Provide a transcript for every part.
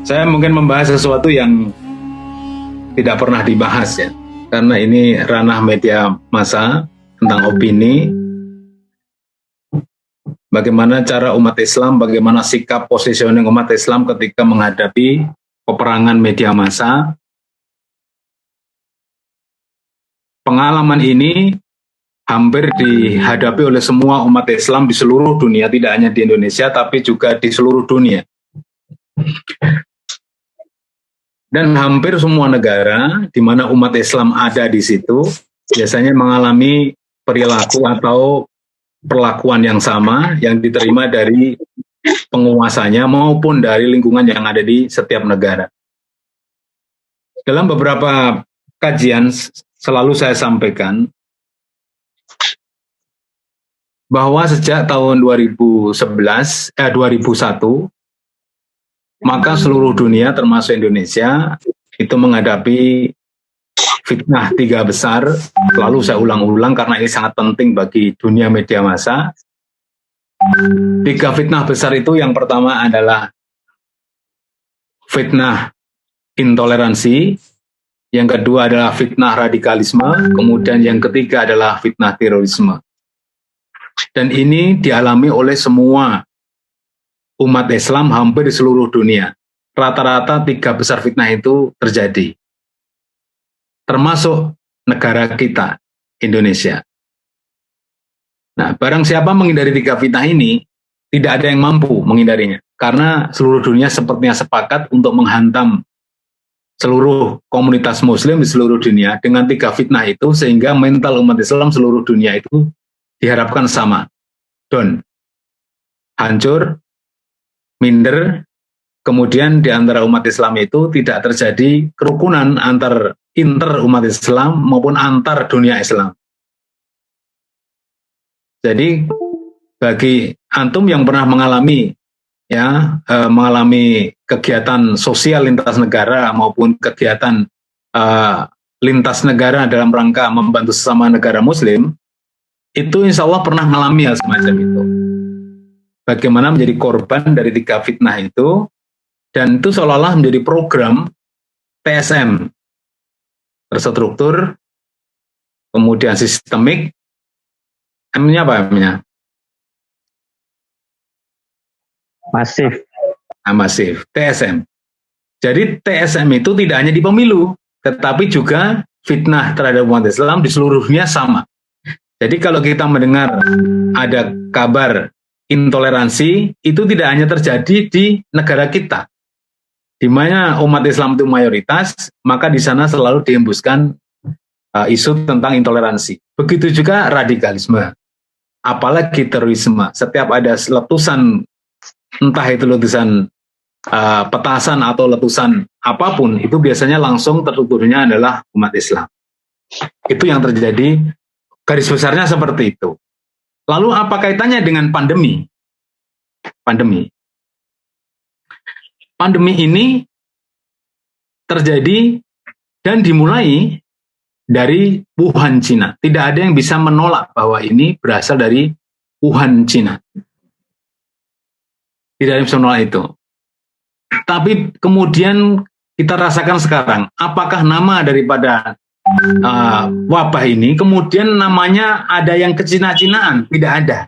Saya mungkin membahas sesuatu yang tidak pernah dibahas ya, karena ini ranah media massa tentang opini. Bagaimana cara umat Islam, bagaimana sikap positioning umat Islam ketika menghadapi peperangan media massa. Pengalaman ini hampir dihadapi oleh semua umat Islam di seluruh dunia, tidak hanya di Indonesia, tapi juga di seluruh dunia. Dan hampir semua negara di mana umat Islam ada di situ, biasanya mengalami perilaku atau perlakuan yang sama yang diterima dari penguasanya maupun dari lingkungan yang ada di setiap negara. Dalam beberapa kajian selalu saya sampaikan bahwa sejak tahun 2001 maka seluruh dunia termasuk Indonesia itu menghadapi fitnah 3 besar. Lalu saya ulang-ulang karena ini sangat penting bagi dunia media massa. 3 fitnah besar itu, yang pertama adalah fitnah intoleransi, yang kedua adalah fitnah radikalisme, kemudian yang ketiga adalah fitnah terorisme. Dan ini dialami oleh semua umat Islam hampir di seluruh dunia. Rata-rata 3 besar fitnah itu terjadi. Termasuk negara kita, Indonesia. Nah, barang siapa menghindari 3 fitnah ini, tidak ada yang mampu menghindarinya. Karena seluruh dunia sepertinya sepakat untuk menghantam seluruh komunitas muslim di seluruh dunia dengan 3 fitnah itu, sehingga mental umat Islam seluruh dunia itu diharapkan sama. Down. Hancur, minder, kemudian di antara umat Islam itu tidak terjadi kerukunan antar inter umat Islam maupun antar dunia Islam. Jadi bagi antum yang pernah mengalami mengalami kegiatan sosial lintas negara maupun kegiatan lintas negara dalam rangka membantu sesama negara Muslim, itu insya Allah pernah mengalami hal semacam itu. Bagaimana menjadi korban dari 3 fitnah itu, dan itu seolah-olah menjadi program TSM, terstruktur, kemudian sistemik. M-nya apa M-nya? Masif. Masif, TSM. Jadi TSM itu tidak hanya di pemilu, tetapi juga fitnah terhadap umat Islam di seluruh dunia sama. Jadi kalau kita mendengar ada kabar intoleransi, itu tidak hanya terjadi di negara kita, di mana umat Islam itu mayoritas, maka di sana selalu dihembuskan isu tentang intoleransi. Begitu juga radikalisme, apalagi terorisme. Setiap ada letusan, entah itu letusan petasan atau letusan apapun, itu biasanya langsung tertuturnya adalah umat Islam. Itu yang terjadi, garis besarnya seperti itu. Lalu apa kaitannya dengan pandemi? Pandemi ini terjadi dan dimulai dari Wuhan, Cina. Tidak ada yang bisa menolak bahwa ini berasal dari Wuhan, Cina. Tidak ada yang bisa menolak itu. Tapi kemudian kita rasakan sekarang, apakah nama daripada wabah ini kemudian namanya ada yang kecina-cinaan? Tidak ada.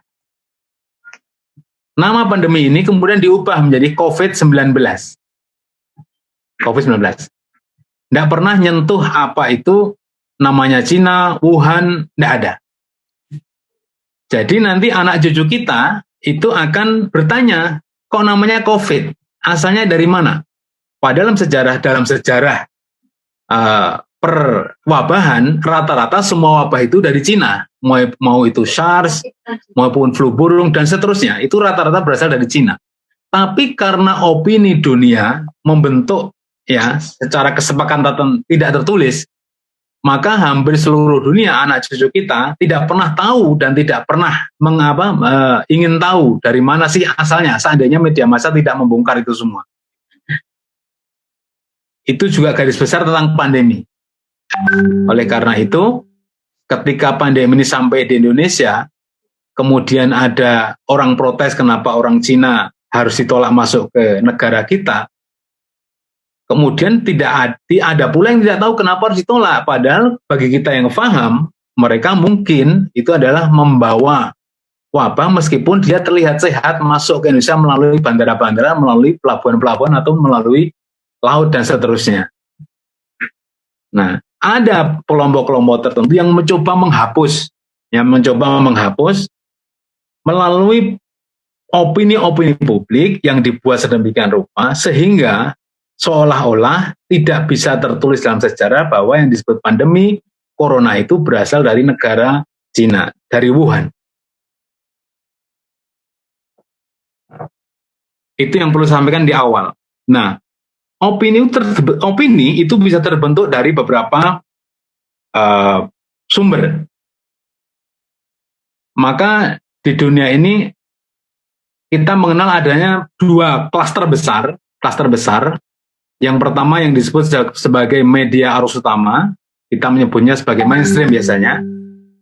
Nama pandemi ini kemudian diubah menjadi COVID-19. COVID-19. Tidak pernah nyentuh apa itu namanya Cina, Wuhan, tidak ada. Jadi nanti anak cucu kita itu akan bertanya, kok namanya COVID? Asalnya dari mana? Padahal dalam sejarah perwabahan, rata-rata semua wabah itu dari Cina. Mau itu SARS, maupun flu burung, dan seterusnya. Itu rata-rata berasal dari Cina. Tapi karena opini dunia membentuk secara kesepakatan tidak tertulis, maka hampir seluruh dunia anak cucu kita tidak pernah tahu dan tidak pernah ingin tahu dari mana sih asalnya, seandainya media massa tidak membongkar itu semua. Itu juga garis besar tentang pandemi. Oleh karena itu, ketika pandemi ini sampai di Indonesia, kemudian ada orang protes kenapa orang Cina harus ditolak masuk ke negara kita, Kemudian tidak ada pula yang tidak tahu kenapa harus ditolak. Padahal bagi kita yang paham, mereka mungkin itu adalah membawa wabah meskipun dia terlihat sehat masuk ke Indonesia melalui bandara-bandara, melalui pelabuhan-pelabuhan atau melalui laut dan seterusnya. Nah, ada kelompok-kelompok tertentu yang mencoba menghapus melalui opini-opini publik yang dibuat sedemikian rupa sehingga seolah-olah tidak bisa tertulis dalam sejarah bahwa yang disebut pandemi corona itu berasal dari negara Cina, dari Wuhan. Itu yang perlu saya sampaikan di awal. Nah, opini itu bisa terbentuk dari beberapa sumber. Maka di dunia ini kita mengenal adanya dua klaster besar. Yang pertama yang disebut sebagai media arus utama, kita menyebutnya sebagai mainstream biasanya.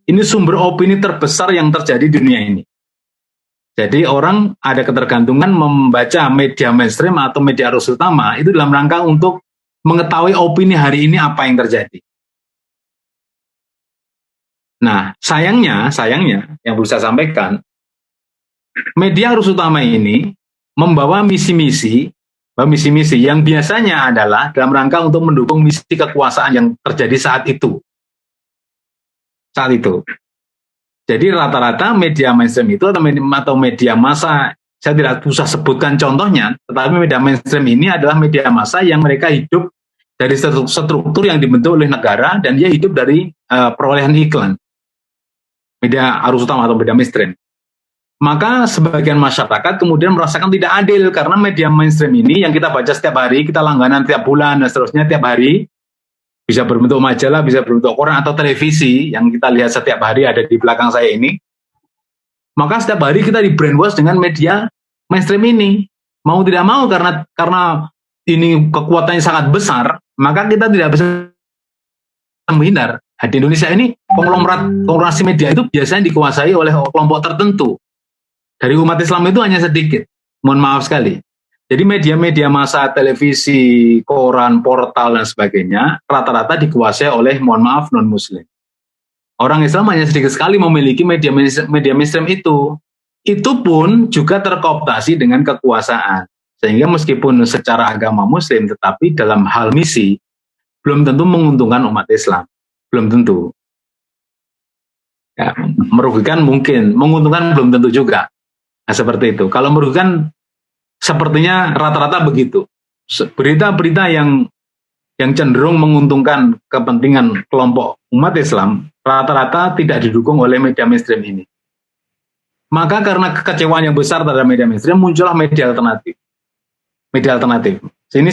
Ini sumber opini terbesar yang terjadi di dunia ini. Jadi orang ada ketergantungan membaca media mainstream atau media arus utama itu dalam rangka untuk mengetahui opini hari ini apa yang terjadi. Nah, sayangnya yang perlu saya sampaikan, media arus utama ini membawa misi-misi yang biasanya adalah dalam rangka untuk mendukung misi kekuasaan yang terjadi saat itu. Jadi rata-rata media mainstream itu atau media massa, saya tidak usah sebutkan contohnya, tetapi media mainstream ini adalah media massa yang mereka hidup dari struktur yang dibentuk oleh negara dan dia hidup dari perolehan iklan. Media arus utama atau media mainstream. Maka sebagian masyarakat kemudian merasakan tidak adil karena media mainstream ini yang kita baca setiap hari, kita langganan tiap bulan dan seterusnya tiap hari, bisa berbentuk majalah, bisa berbentuk koran atau televisi yang kita lihat setiap hari ada di belakang saya ini. Maka setiap hari kita di brainwash dengan media mainstream ini. Mau tidak mau karena ini kekuatannya sangat besar, maka kita tidak bisa menghindar. Di Indonesia ini konglomerasi media itu biasanya dikuasai oleh kelompok tertentu. Dari umat Islam itu hanya sedikit. Mohon maaf sekali. Jadi media-media massa, televisi, koran, portal, dan sebagainya, rata-rata dikuasai oleh, mohon maaf, non-muslim. Orang Islam hanya sedikit sekali memiliki media mainstream itu. Itu pun juga terkooptasi dengan kekuasaan. Sehingga meskipun secara agama muslim, tetapi dalam hal misi, belum tentu menguntungkan umat Islam. Belum tentu. Ya, merugikan mungkin, menguntungkan belum tentu juga. Nah, seperti itu. Kalau merugikan, sepertinya rata-rata begitu. Berita-berita yang cenderung menguntungkan kepentingan kelompok umat Islam, rata-rata tidak didukung oleh media mainstream ini. Maka karena kekecewaan yang besar terhadap media mainstream, muncullah media alternatif. Media alternatif. Ini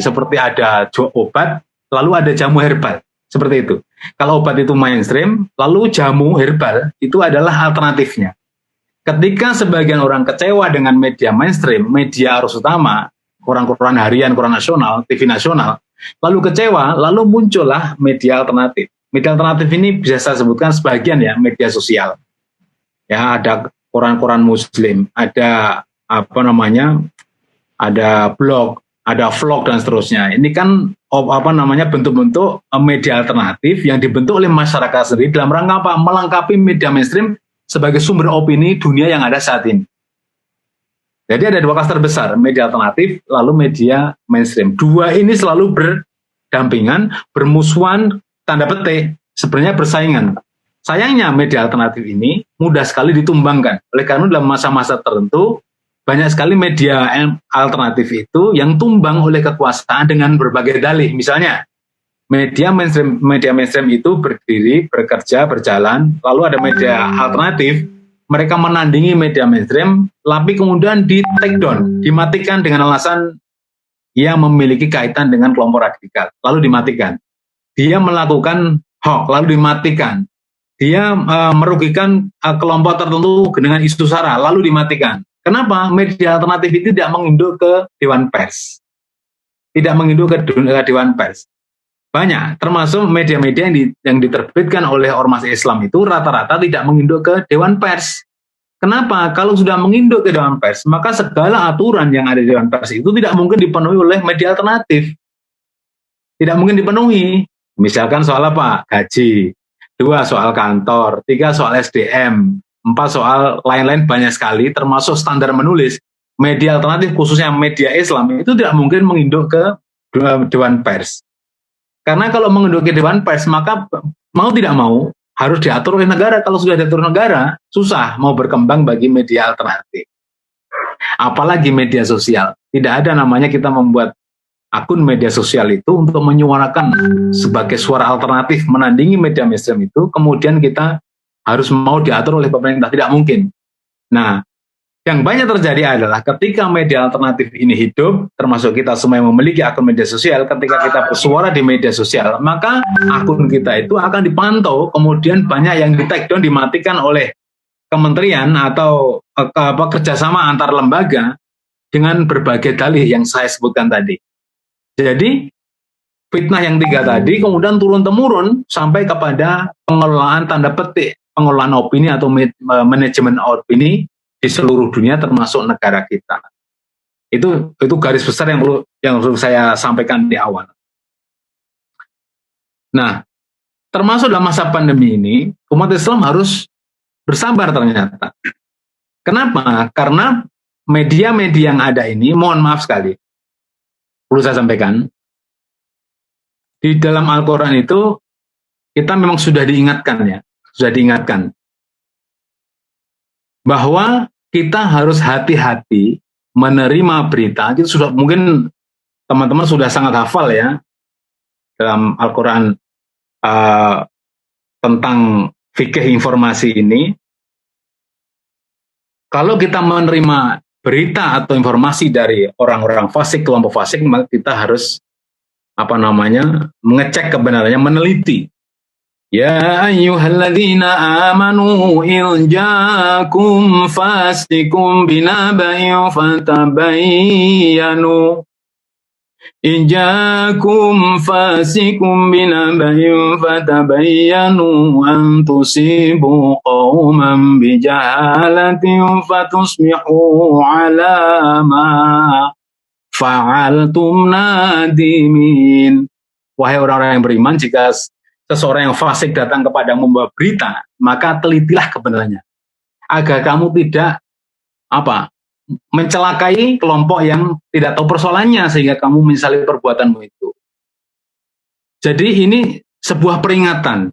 seperti ada obat, lalu ada jamu herbal. Seperti itu. Kalau obat itu mainstream, lalu jamu herbal itu adalah alternatifnya. Ketika sebagian orang kecewa dengan media mainstream, media arus utama, koran-koran harian, koran nasional, TV nasional, lalu kecewa, lalu muncullah media alternatif. Media alternatif ini bisa saya sebutkan sebagian ya, media sosial. Ya, ada koran-koran muslim, ada ada blog, ada vlog dan seterusnya. Ini kan bentuk-bentuk media alternatif yang dibentuk oleh masyarakat sendiri dalam rangka apa? Melengkapi media mainstream sebagai sumber opini dunia yang ada saat ini. Jadi ada dua klaster besar, media alternatif lalu media mainstream. Dua ini selalu berdampingan, bermusuhan, tanda petik, sebenarnya bersaingan. Sayangnya media alternatif ini mudah sekali ditumbangkan. Oleh karena dalam masa-masa tertentu banyak sekali media alternatif itu yang tumbang oleh kekuasaan dengan berbagai dalih. Misalnya, media mainstream itu berdiri, bekerja, berjalan, lalu ada media alternatif, mereka menandingi media mainstream, tapi kemudian di take down, dimatikan dengan alasan yang memiliki kaitan dengan kelompok radikal, lalu dimatikan. Dia melakukan hoax, lalu dimatikan. Dia merugikan kelompok tertentu dengan isu sara, lalu dimatikan. Kenapa? Media alternatif itu tidak menginduk ke Dewan Pers. Tidak menginduk ke Dewan Pers. Banyak, termasuk media-media yang diterbitkan oleh ormas Islam itu rata-rata tidak menginduk ke Dewan Pers. Kenapa? Kalau sudah menginduk ke Dewan Pers, maka segala aturan yang ada di Dewan Pers itu tidak mungkin dipenuhi oleh media alternatif. tidak mungkin dipenuhi. Misalkan soal apa? Gaji. 2 soal kantor. 3 soal SDM. 4 soal lain-lain banyak sekali, termasuk standar menulis. Media alternatif khususnya media Islam itu tidak mungkin menginduk ke Dewan Pers. Karena kalau menginduk ke Dewan Pers, maka mau tidak mau harus diatur oleh negara. Kalau sudah diatur negara, susah mau berkembang bagi media alternatif. Apalagi media sosial. Tidak ada namanya kita membuat akun media sosial itu untuk menyuarakan sebagai suara alternatif menandingi media mainstream itu, kemudian kita harus mau diatur oleh pemerintah. Tidak mungkin. Nah, yang banyak terjadi adalah ketika media alternatif ini hidup, termasuk kita semua yang memiliki akun media sosial, ketika kita bersuara di media sosial, maka akun kita itu akan dipantau, kemudian banyak yang di-take down, dimatikan oleh kementerian atau kerjasama antar lembaga dengan berbagai dalih yang saya sebutkan tadi. Jadi fitnah yang 3 tadi kemudian turun-temurun sampai kepada pengelolaan tanda petik, pengelolaan opini atau manajemen opini di seluruh dunia termasuk negara kita. Itu garis besar yang perlu saya sampaikan di awal. Nah, termasuk dalam masa pandemi ini, umat Islam harus bersabar ternyata. Kenapa? Karena media-media yang ada ini, mohon maaf sekali, perlu saya sampaikan, di dalam Al-Quran itu kita memang sudah diingatkan bahwa kita harus hati-hati menerima berita. Itu sudah mungkin teman-teman sudah sangat hafal ya dalam Al-Quran tentang fikih informasi ini. Kalau kita menerima berita atau informasi dari orang-orang fasik, kelompok fasik, maka kita harus mengecek kebenarannya, meneliti. Ya ayyuhalladzina amanu in ja'akum fasikum binaba'in fatabayyanu in ja'akum fasikum binaba'in fatabayyanu an tusibu qauman bijahalatin fatusbihu ala ma fa'altum nadimin. Wahai orang-orang yang beriman, jika seseorang yang fasik datang kepadamu membawa berita, maka telitilah kebenarannya, agar kamu tidak mencelakai kelompok yang tidak tahu persoalannya sehingga kamu menyesali perbuatanmu itu. Jadi ini sebuah peringatan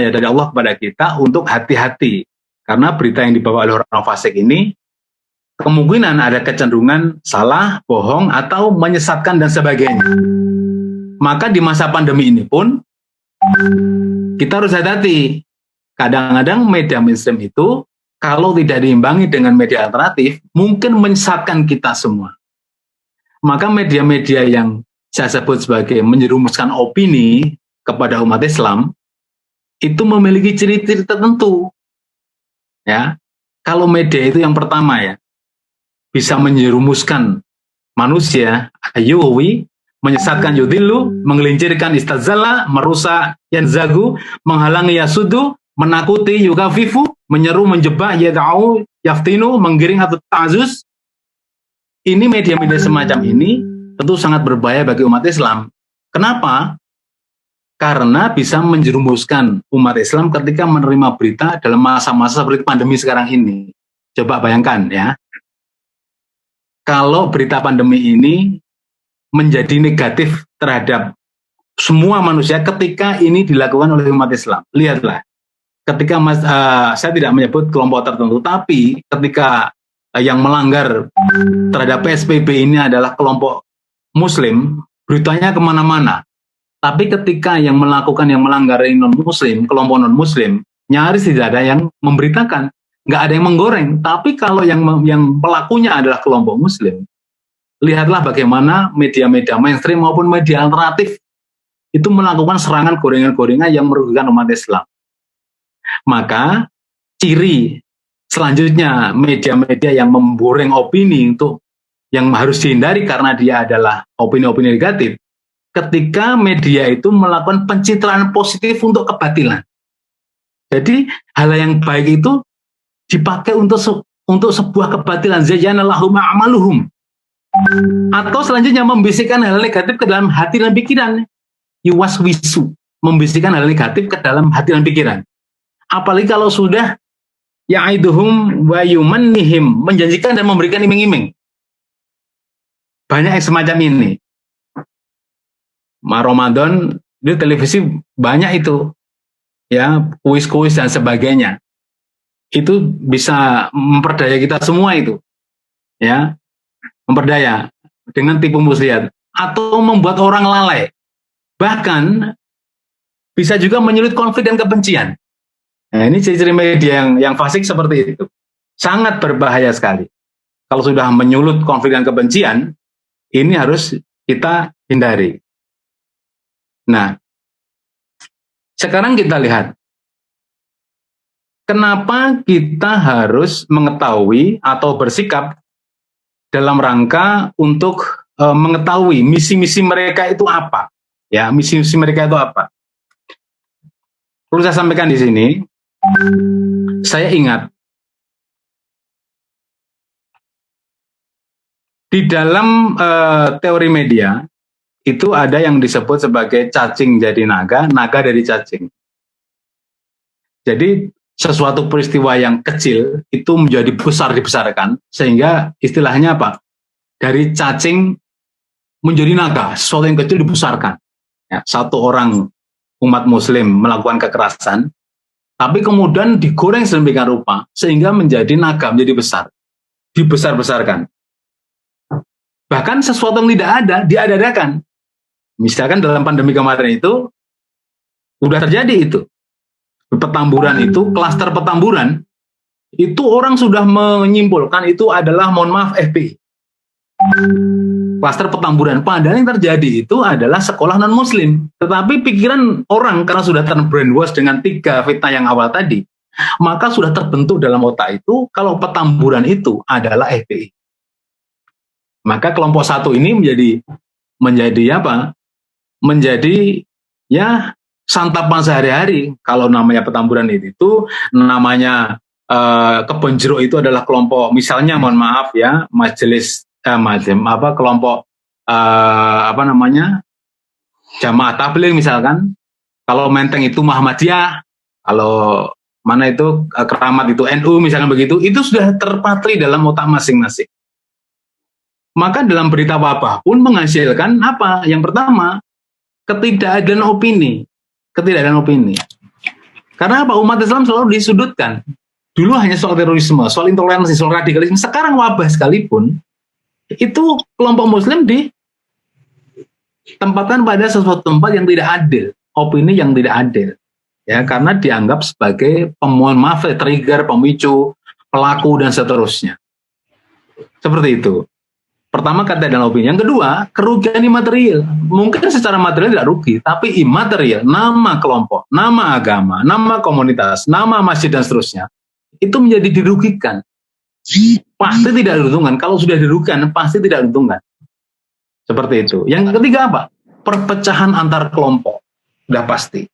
ya dari Allah kepada kita untuk hati-hati, karena berita yang dibawa oleh orang fasik ini kemungkinan ada kecenderungan salah, bohong, atau menyesatkan dan sebagainya. Maka di masa pandemi ini pun kita harus hati-hati. Kadang-kadang media mainstream itu kalau tidak diimbangi dengan media alternatif mungkin menyesatkan kita semua. Maka media-media yang saya sebut sebagai menjerumuskan opini kepada umat Islam itu memiliki ciri-ciri tertentu. Ya, kalau media itu yang pertama ya, bisa menjerumuskan manusia, ayuwi, menyesatkan yudillu, menggelincirkan istazalla, merusak yanzagu, menghalangi yasudu, menakuti yukafifu, menyeru, menjebak, yada'u, yaftinu, menggiring atau ta'azus. Ini media-media semacam ini tentu sangat berbahaya bagi umat Islam. Kenapa? Karena bisa menjerumuskan umat Islam ketika menerima berita dalam masa-masa seperti pandemi sekarang ini. Coba bayangkan ya, kalau berita pandemi ini menjadi negatif terhadap semua manusia ketika ini dilakukan oleh umat Islam. Lihatlah, ketika saya tidak menyebut kelompok tertentu, tapi ketika yang melanggar terhadap PSBB ini adalah kelompok Muslim, beritanya kemana-mana. Tapi ketika yang melanggar ini non-Muslim, kelompok non-Muslim, nyaris tidak ada yang memberitakan, nggak ada yang menggoreng. Tapi kalau yang pelakunya adalah kelompok Muslim, lihatlah bagaimana media-media mainstream maupun media alternatif itu melakukan serangan gorengan-gorengan yang merugikan umat Islam. Maka ciri selanjutnya media-media yang menggoreng opini untuk yang harus dihindari karena dia adalah opini-opini negatif. Ketika media itu melakukan pencitraan positif untuk kebatilan. Jadi hal yang baik itu dipakai untuk sebuah kebatilan. Zayyana lahum a'maluhum. Atau selanjutnya membisikkan hal negatif ke dalam hati dan pikiran. Yuwaswisu, membisikkan hal negatif ke dalam hati dan pikiran. Apalagi kalau sudah ya'iduhum wa yumannihim, menjanjikan dan memberikan iming-iming. Banyak yang semacam ini. Ramadan di televisi banyak itu, ya, kuis-kuis dan sebagainya. Itu bisa memperdaya kita semua itu, ya, memperdaya dengan tipu muslihat atau membuat orang lalai. Bahkan bisa juga menyulut konflik dan kebencian. Nah, ini ciri-ciri media yang fasik seperti itu. Sangat berbahaya sekali. Kalau sudah menyulut konflik dan kebencian, ini harus kita hindari. Nah, sekarang kita lihat, kenapa kita harus mengetahui atau bersikap dalam rangka untuk mengetahui misi-misi mereka itu apa? Ya, misi-misi mereka itu apa? Perlu saya sampaikan di sini, saya ingat di dalam teori media itu ada yang disebut sebagai cacing jadi naga, naga dari cacing. Jadi sesuatu peristiwa yang kecil itu menjadi besar dibesarkan, sehingga istilahnya apa? Dari cacing menjadi naga, sesuatu yang kecil dibesarkan. Ya, satu orang umat muslim melakukan kekerasan, tapi kemudian digoreng sedemikian rupa sehingga menjadi naga, menjadi besar, dibesar-besarkan. Bahkan sesuatu yang tidak ada diada-adakan. Misalkan dalam pandemi kemarin itu sudah terjadi itu petamburan, itu klaster petamburan, itu orang sudah menyimpulkan itu adalah, mohon maaf, FPI. Klaster petamburan, padahal yang terjadi itu adalah sekolah non muslim. Tetapi pikiran orang karena sudah terbrainwash dengan 3 fitnah yang awal tadi, maka sudah terbentuk dalam otak itu kalau petamburan itu adalah FPI. Maka kelompok satu ini menjadi apa? Menjadi ya santapan sehari-hari. Kalau namanya petamburan itu namanya kebon jeruk itu adalah kelompok, misalnya mohon maaf ya, majelis kelompok jamaah tabligh misalkan. Kalau Menteng itu Muhammadiyah, kalau mana itu Keramat itu NU misalkan begitu, itu sudah terpatri dalam otak masing-masing. Maka dalam berita wabah pun menghasilkan apa? Yang pertama, ketidakadilan opini. Ketidakadilan opini. Karena apa? Umat Islam selalu disudutkan. Dulu hanya soal terorisme, soal intoleransi, soal radikalisme. Sekarang wabah sekalipun, itu kelompok muslim ditempatkan pada sesuatu tempat yang tidak adil. Opini yang tidak adil. Ya, karena dianggap sebagai trigger, pemicu, pelaku, dan seterusnya. Seperti itu. Pertama, kata dan opini. Yang kedua, kerugian imaterial. Mungkin secara material tidak rugi, tapi imaterial, nama kelompok, nama agama, nama komunitas, nama masjid dan seterusnya, itu menjadi dirugikan. Pasti tidak diuntungkan. Kalau sudah dirugikan, pasti tidak diuntungkan. Seperti itu. Yang ketiga apa? Perpecahan antar kelompok. Sudah pasti.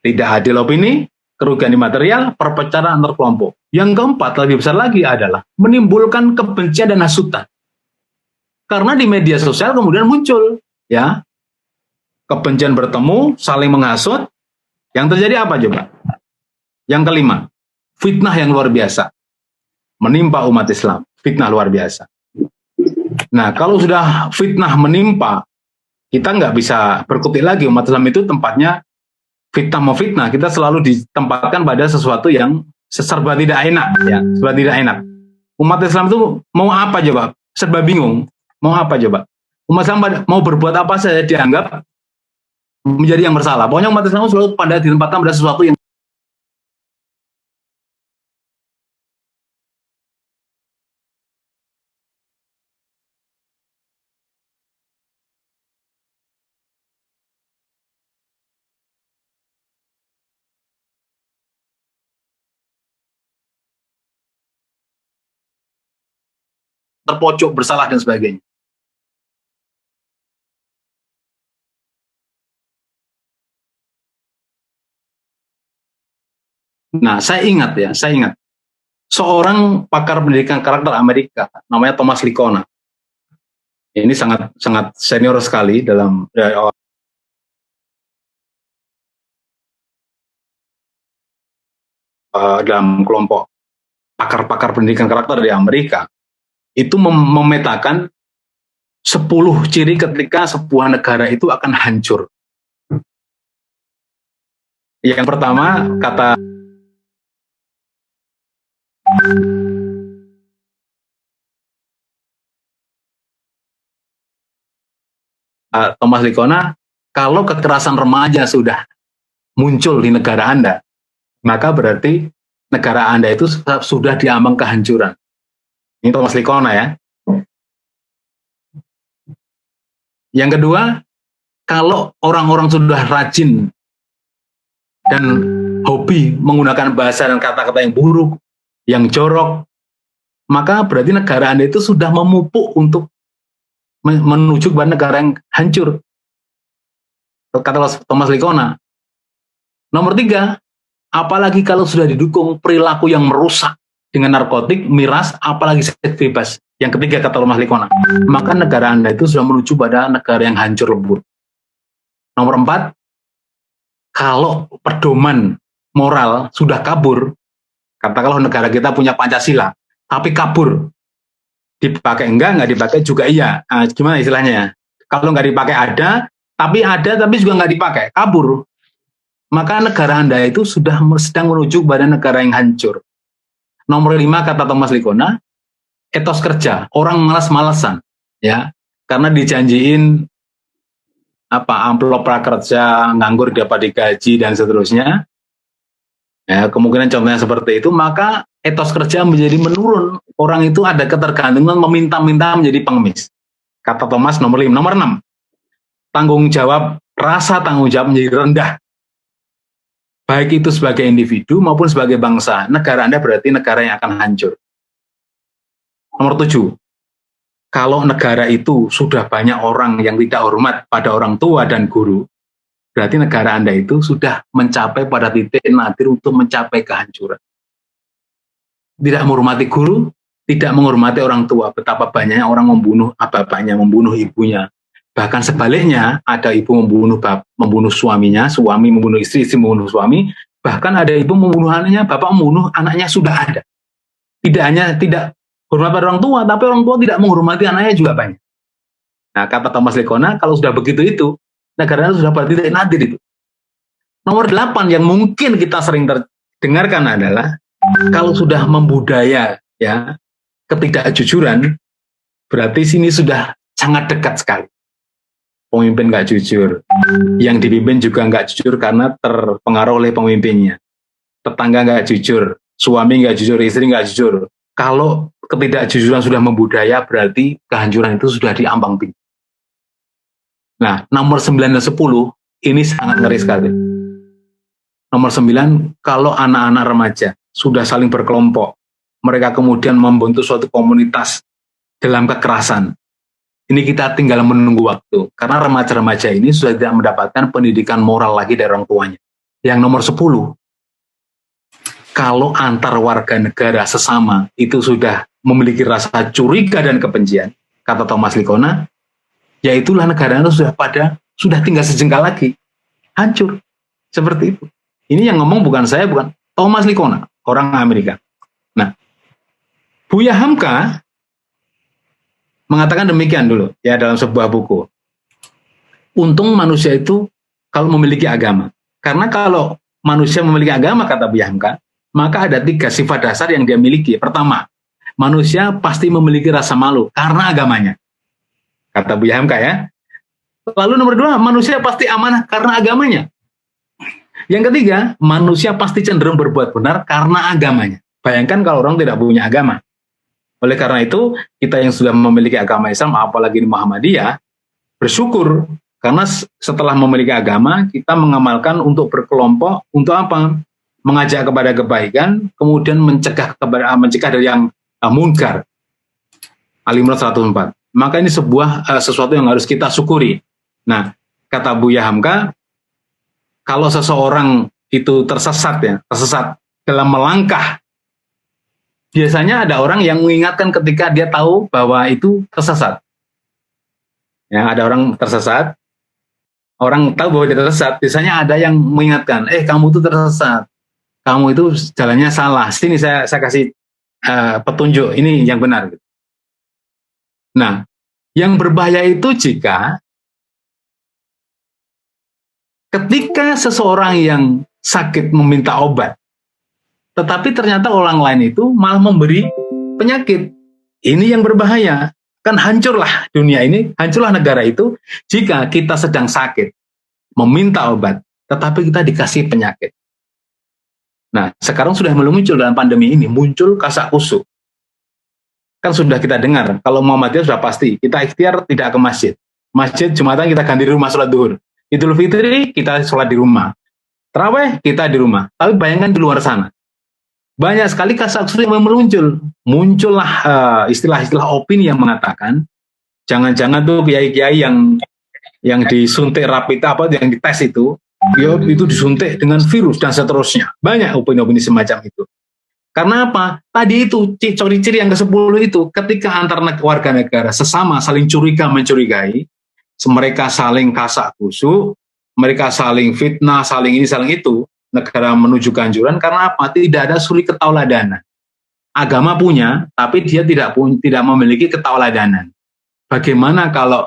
Tidak adil opini, kerugian imaterial, perpecahan antar kelompok. Yang keempat, lebih besar lagi adalah menimbulkan kebencian dan hasutan. Karena di media sosial kemudian muncul, ya, kebencian bertemu, saling menghasut. Yang terjadi apa coba? Yang kelima, fitnah yang luar biasa menimpa umat Islam. Fitnah luar biasa. Nah, kalau sudah fitnah menimpa, kita nggak bisa berkutik lagi. Umat Islam itu tempatnya fitnah mau fitnah, kita selalu ditempatkan pada sesuatu yang serba tidak enak, ya, serba tidak enak. Umat Islam itu mau apa coba? Serba bingung. Mau apa coba? Umat Islam mau berbuat apa saja dianggap menjadi yang bersalah. Pokoknya umat Islam selalu pada ditempatkan pada sesuatu yang terpojok, bersalah dan sebagainya. Nah, saya ingat seorang pakar pendidikan karakter Amerika namanya Thomas Licona. Ini sangat sangat senior sekali dalam kelompok pakar-pakar pendidikan karakter di Amerika. Itu memetakan 10 ciri ketika sebuah negara itu akan hancur. Yang pertama, kata Thomas Likona, kalau kekerasan remaja sudah muncul di negara Anda, maka berarti negara Anda itu sudah diambang kehancuran. Ini Thomas Likona ya. Yang kedua, kalau orang-orang sudah rajin dan hobi menggunakan bahasa dan kata-kata yang buruk, yang jorok, maka berarti negara Anda itu sudah memupuk untuk menuju kepada negara yang hancur. Kata Thomas Likona. Nomor 3, apalagi kalau sudah didukung perilaku yang merusak dengan narkotik, miras, apalagi seks bebas. Yang ketiga, kata Thomas Likona, maka negara Anda itu sudah menuju pada negara yang hancur lebur. Nomor 4, kalau pedoman moral sudah kabur, katakanlah negara kita punya Pancasila, tapi kabur, dipakai nggak dipakai juga iya. Nah, gimana istilahnya? Kalau nggak dipakai ada tapi juga nggak dipakai, kabur. Maka negara Anda itu sudah sedang menuju pada negara yang hancur. Nomor 5, kata Thomas Likona, etos kerja, orang malas-malesan, ya, karena dijanjiin amplop prakerja, nganggur dapat digaji dan seterusnya. Ya, kemungkinan contohnya seperti itu, maka etos kerja menjadi menurun. Orang itu ada ketergantungan meminta-minta menjadi pengemis. Kata Thomas nomor 5. Nomor 6, rasa tanggung jawab menjadi rendah. Baik itu sebagai individu maupun sebagai bangsa. Negara Anda berarti negara yang akan hancur. Nomor 7, kalau negara itu sudah banyak orang yang tidak hormat pada orang tua dan guru, berarti negara Anda itu sudah mencapai pada titik nadir untuk mencapai kehancuran. Tidak menghormati guru, tidak menghormati orang tua. Betapa banyaknya orang membunuh bapaknya, membunuh ibunya. Bahkan sebaliknya, ada ibu membunuh suaminya, suami membunuh istri, istri membunuh suami. Bahkan ada ibu membunuh anaknya, bapak membunuh anaknya, sudah ada. Tidak hanya tidak hormat pada orang tua, tapi orang tua tidak menghormati anaknya juga banyak. Nah, kata Thomas Likona, kalau sudah begitu itu, negara sudah pada titik nadir itu. Nomor 8 yang mungkin kita sering terdengarkan adalah, kalau sudah membudaya ya ketidakjujuran, berarti sini sudah sangat dekat sekali. Pemimpin nggak jujur, yang dipimpin juga nggak jujur karena terpengaruh oleh pemimpinnya. Tetangga nggak jujur, suami nggak jujur, istri nggak jujur. Kalau ketidakjujuran sudah membudaya, berarti kehancuran itu sudah diambang tinggi. Nah, nomor 9 dan 10 ini sangat ngeri sekali. Nomor 9, kalau anak-anak remaja sudah saling berkelompok, mereka kemudian membentuk suatu komunitas dalam kekerasan. Ini kita tinggal menunggu waktu, karena remaja-remaja ini sudah tidak mendapatkan pendidikan moral lagi dari orang tuanya. Yang nomor 10, kalau antar warga negara sesama itu sudah memiliki rasa curiga dan kebencian, kata Thomas Likona, ya itulah negara itu sudah tinggal sejengkal lagi, hancur. Seperti itu. Ini yang ngomong bukan saya, bukan Thomas Likona, orang Amerika. Nah, Buya Hamka mengatakan demikian dulu ya dalam sebuah buku. Untung manusia itu kalau memiliki agama. Karena kalau manusia memiliki agama, kata Buya Hamka, maka ada 3 sifat dasar yang dia miliki. Pertama, manusia pasti memiliki rasa malu karena agamanya. Kata Buya Hamka ya. Lalu nomor 2, manusia pasti amanah karena agamanya. Yang ketiga, manusia pasti cenderung berbuat benar karena agamanya. Bayangkan kalau orang tidak punya agama. Oleh karena itu, kita yang sudah memiliki agama Islam, apalagi di Muhammadiyah, bersyukur. Karena setelah memiliki agama, kita mengamalkan untuk berkelompok, untuk apa? Mengajak kepada kebaikan, kemudian mencegah dari yang munkar. Al-Imran 104. Maka ini sesuatu yang harus kita syukuri. Nah, kata Buya Hamka, kalau seseorang itu tersesat dalam melangkah, biasanya ada orang yang mengingatkan ketika dia tahu bahwa itu tersesat. Ya, ada orang tersesat, orang tahu bahwa dia tersesat, biasanya ada yang mengingatkan, kamu itu tersesat, kamu itu jalannya salah, sini saya kasih petunjuk, ini yang benar. Nah, yang berbahaya itu jika ketika seseorang yang sakit meminta obat, tetapi ternyata orang lain itu malah memberi penyakit. Ini yang berbahaya. Kan hancurlah dunia ini, hancurlah negara itu jika kita sedang sakit, meminta obat, tetapi kita dikasih penyakit. Nah, sekarang sudah mulai muncul dalam pandemi ini, muncul kasak kusuk. Kan sudah kita dengar, kalau Muhammadiyah sudah pasti, kita ikhtiar tidak ke masjid. Masjid Jumatan kita ganti di rumah sholat duhur. Idul Fitri kita sholat di rumah. Tarawih kita di rumah. Tapi bayangkan di luar sana. Banyak sekali kasak kusuk yang muncul. Muncullah istilah-istilah opini yang mengatakan, jangan-jangan tuh kiai-kiai yang disuntik rapid yang dites itu disuntik dengan virus dan seterusnya. Banyak opini-opini semacam itu. Karena apa? Tadi itu ciri-ciri yang ke-10 itu, ketika antar warga negara sesama saling curiga mencurigai, mereka saling kasak kusuk, mereka saling fitnah, saling ini, saling itu, negara menuju kehancuran. Karena apa? Tidak ada suri ketauladanan. Agama punya, tapi dia tidak memiliki ketauladanan. Bagaimana kalau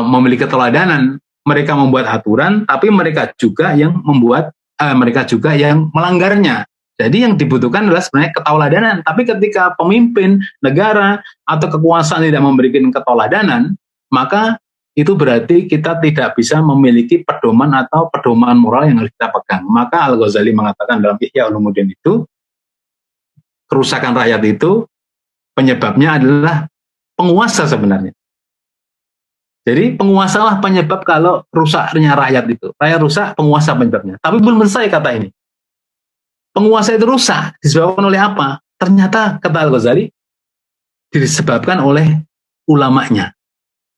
memiliki keteladanan, mereka membuat aturan, tapi mereka juga yang melanggarnya. Jadi yang dibutuhkan adalah sebenarnya ketauladanan. Tapi ketika pemimpin negara atau kekuasaan tidak memberikan ketauladanan, maka itu berarti kita tidak bisa memiliki pedoman atau pedoman moral yang harus kita pegang. Maka Al-Ghazali mengatakan dalam Ihya Ulumuddin itu, kerusakan rakyat itu penyebabnya adalah penguasa sebenarnya. Jadi penguasa lah penyebab kalau rusaknya rakyat itu. Rakyat rusak, penguasa penyebabnya. Tapi belum selesai kata ini. Penguasa itu rusak disebabkan oleh apa? Ternyata kata Al-Ghazali disebabkan oleh ulamanya.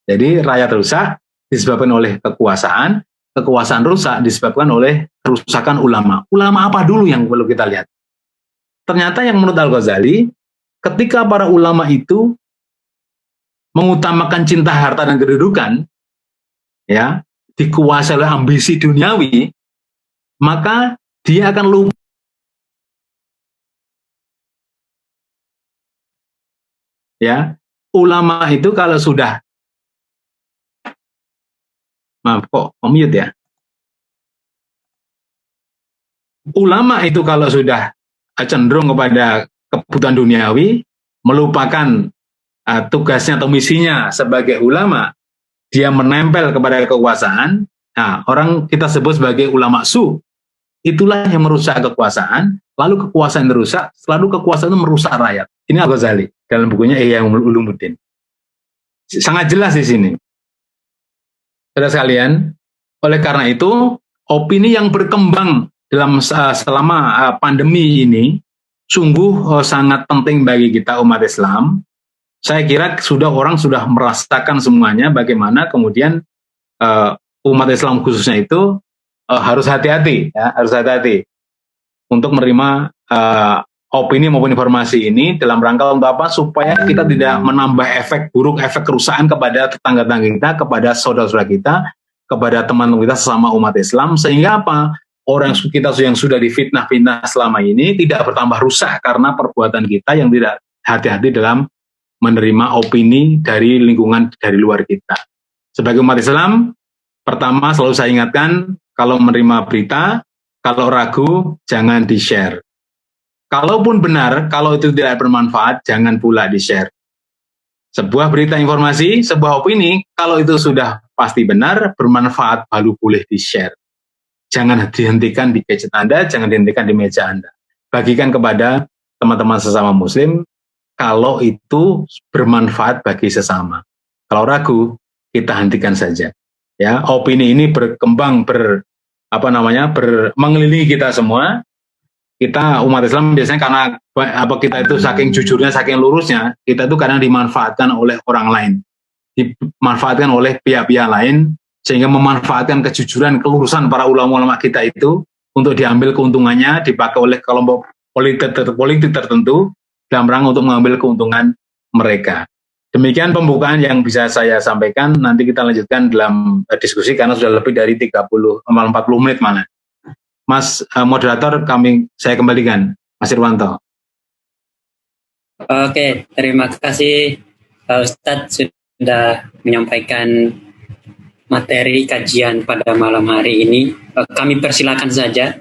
Jadi rakyat rusak disebabkan oleh kekuasaan, kekuasaan rusak disebabkan oleh kerusakan ulama. Ulama apa dulu yang perlu kita lihat? Ternyata yang menurut Al-Ghazali, ketika para ulama itu mengutamakan cinta harta dan kedudukan, ya, dikuasai oleh ambisi duniawi, maka dia akan lupa. Ya, ulama itu kalau sudah, maaf kok mute ya. Ulama itu kalau sudah cenderung kepada kebutuhan duniawi, melupakan tugasnya atau misinya sebagai ulama, dia menempel kepada kekuasaan. Nah, orang kita sebut sebagai ulama su. Itulah yang merusak kekuasaan, lalu kekuasaan rusak, selalu kekuasaan itu merusak rakyat. Ini Al-Ghazali dalam bukunya Ihya Ulumuddin. Sangat jelas di sini. Saudara sekalian, oleh karena itu, opini yang berkembang selama pandemi ini sungguh sangat penting bagi kita umat Islam. Saya kira orang sudah merasakan semuanya bagaimana kemudian umat Islam khususnya itu harus hati-hati, ya, harus hati-hati untuk menerima opini maupun informasi ini dalam rangka untuk apa? Supaya kita tidak menambah efek buruk, efek kerusakan kepada tetangga-tetangga kita, kepada saudara-saudara kita, kepada teman-teman kita sesama umat Islam, sehingga apa? Orang kita yang sudah difitnah-fitnah selama ini tidak bertambah rusak karena perbuatan kita yang tidak hati-hati dalam menerima opini dari lingkungan dari luar kita. Sebagai umat Islam, pertama selalu saya ingatkan, kalau menerima berita, kalau ragu, jangan di-share. Kalaupun benar, kalau itu tidak bermanfaat, jangan pula di-share. Sebuah berita informasi, sebuah opini, kalau itu sudah pasti benar, bermanfaat, baru boleh di-share. Jangan dihentikan di gadget Anda, jangan dihentikan di meja Anda. Bagikan kepada teman-teman sesama Muslim, kalau itu bermanfaat bagi sesama. Kalau ragu, kita hentikan saja. Ya, opini ini berkembang mengelilingi kita semua. Kita umat Islam biasanya karena kita itu saking jujurnya, saking lurusnya, kita itu kadang dimanfaatkan oleh orang lain, dimanfaatkan oleh pihak-pihak lain, sehingga memanfaatkan kejujuran, kelurusan para ulama-ulama kita itu untuk diambil keuntungannya, dipakai oleh kelompok politik tertentu dalam rangka untuk mengambil keuntungan mereka. Demikian pembukaan yang bisa saya sampaikan. Nanti kita lanjutkan dalam diskusi karena sudah lebih dari 40 menit malah. Mas moderator, saya kembalikan, Mas Irwanto. Oke, terima kasih Ustadz sudah menyampaikan materi kajian pada malam hari ini. Kami persilakan saja.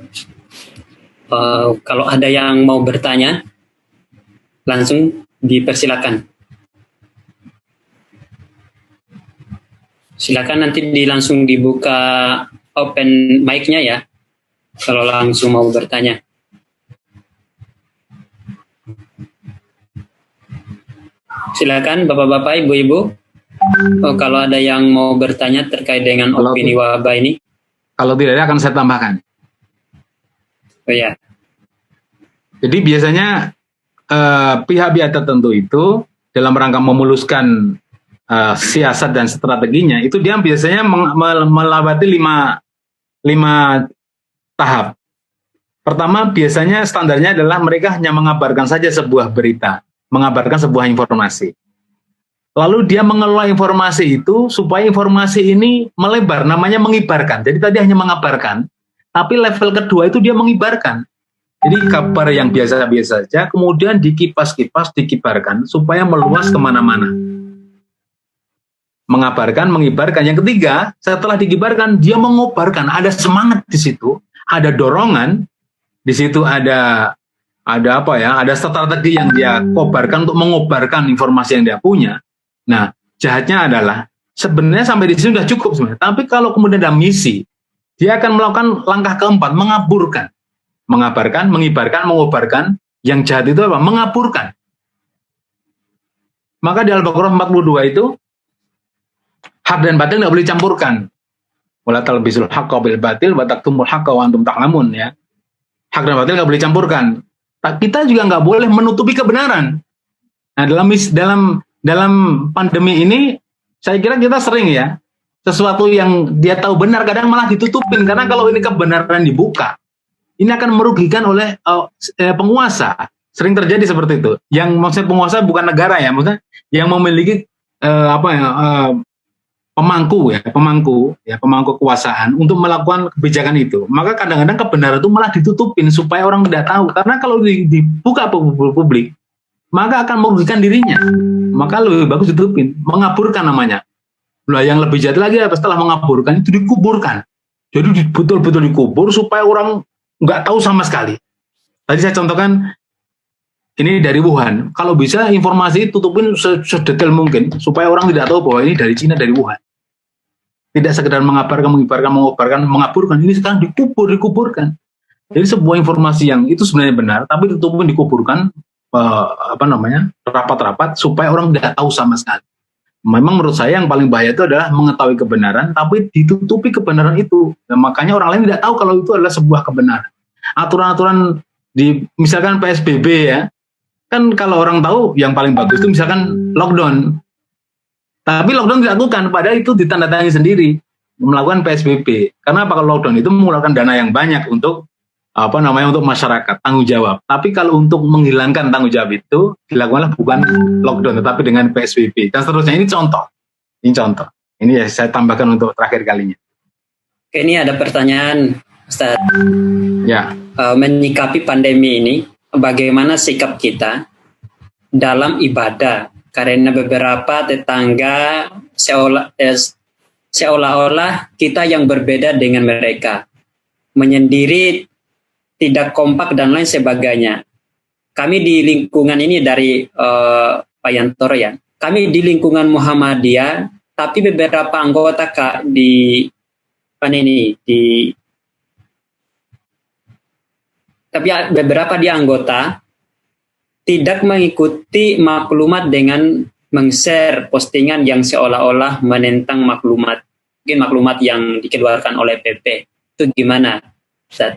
Kalau ada yang mau bertanya, langsung dipersilakan. Silakan nanti langsung dibuka open mic-nya ya, kalau langsung mau bertanya. Silakan Bapak-Bapak, Ibu-Ibu. Kalau ada yang mau bertanya terkait dengan opini wabah ini. Kalau tidak ada akan saya tambahkan. Oh ya. Jadi biasanya pihak-pihak tertentu itu dalam rangka memuluskan siasat dan strateginya itu dia biasanya melewati lima tahap. Pertama, biasanya standarnya adalah mereka hanya mengabarkan saja sebuah berita, mengabarkan sebuah informasi. Lalu dia mengelola informasi itu supaya informasi ini melebar, namanya mengibarkan. Jadi tadi hanya mengabarkan, tapi level kedua itu dia mengibarkan. Jadi kabar yang biasa-biasa saja, kemudian dikipas-kipas, dikibarkan supaya meluas kemana-mana. Mengabarkan, mengibarkan. Yang ketiga, setelah dikibarkan, dia mengobarkan. Ada semangat di situ, ada dorongan, di situ ada apa ya? Ada strategi yang dia kobarkan untuk mengobarkan informasi yang dia punya. Nah, jahatnya adalah sebenarnya sampai di sini sudah cukup sebenarnya. Tapi kalau kemudian ada misi, dia akan melakukan langkah keempat, mengaburkan, mengabarkan, mengibarkan, mengobarkan. Yang jahat itu apa? Mengaburkan. Maka di Al-Baqarah 42 itu hak dan batil tidak boleh campurkan. Wala talbisul haqqa bil batil wa taktumul haqqa wa antum ta'lamun ya. Hak dan batil nggak boleh campurkan. Kita juga nggak boleh menutupi kebenaran. Nah, dalam pandemi ini saya kira kita sering ya, sesuatu yang dia tahu benar kadang malah ditutupin, karena kalau ini kebenaran dibuka, ini akan merugikan oleh penguasa. Sering terjadi seperti itu. Yang maksudnya penguasa bukan negara ya, maksudnya yang memiliki pemangku kekuasaan untuk melakukan kebijakan itu. Maka kadang-kadang kebenaran itu malah ditutupin supaya orang tidak tahu. Karena kalau dibuka publik, maka akan merugikan dirinya. Maka lebih bagus ditutupin, mengaburkan namanya. Nah, yang lebih jahat lagi setelah mengaburkan itu dikuburkan. Jadi betul-betul dikubur supaya orang nggak tahu sama sekali. Tadi saya contohkan ini dari Wuhan. Kalau bisa informasi tutupin sedetail mungkin supaya orang tidak tahu bahwa ini dari Cina, dari Wuhan. Tidak sekedar mengabarkan, mengobarkan, mengaburkan. Ini sekarang dikuburkan. Jadi sebuah informasi yang itu sebenarnya benar, tapi tutupin dikuburkan rapat-rapat supaya orang tidak tahu sama sekali. Memang menurut saya yang paling bahaya itu adalah mengetahui kebenaran, tapi ditutupi kebenaran itu. Dan makanya orang lain tidak tahu kalau itu adalah sebuah kebenaran. Aturan-aturan misalkan PSBB ya, kan kalau orang tahu yang paling bagus itu misalkan lockdown. Tapi lockdown dilakukan, padahal itu ditandatangani sendiri melakukan PSBB. Karena apa? Kalau lockdown itu mengeluarkan dana yang banyak untuk untuk masyarakat, tanggung jawab. Tapi kalau untuk menghilangkan tanggung jawab itu dilakukanlah bukan lockdown tetapi dengan PSBB dan seterusnya. Ini contoh. Ini ya saya tambahkan untuk terakhir kalinya. Oke, ini ada pertanyaan Ustaz. Ya. Menyikapi pandemi ini, bagaimana sikap kita dalam ibadah? Karena beberapa tetangga seolah-olah kita yang berbeda dengan mereka, menyendiri, tidak kompak dan lain sebagainya. Kami di lingkungan ini dari Pak Yantoro ya. Kami di lingkungan Muhammadiyah, tapi beberapa anggota beberapa di anggota tidak mengikuti maklumat dengan meng-share postingan yang seolah-olah menentang maklumat yang dikeluarkan oleh PP. Itu gimana, Ustaz?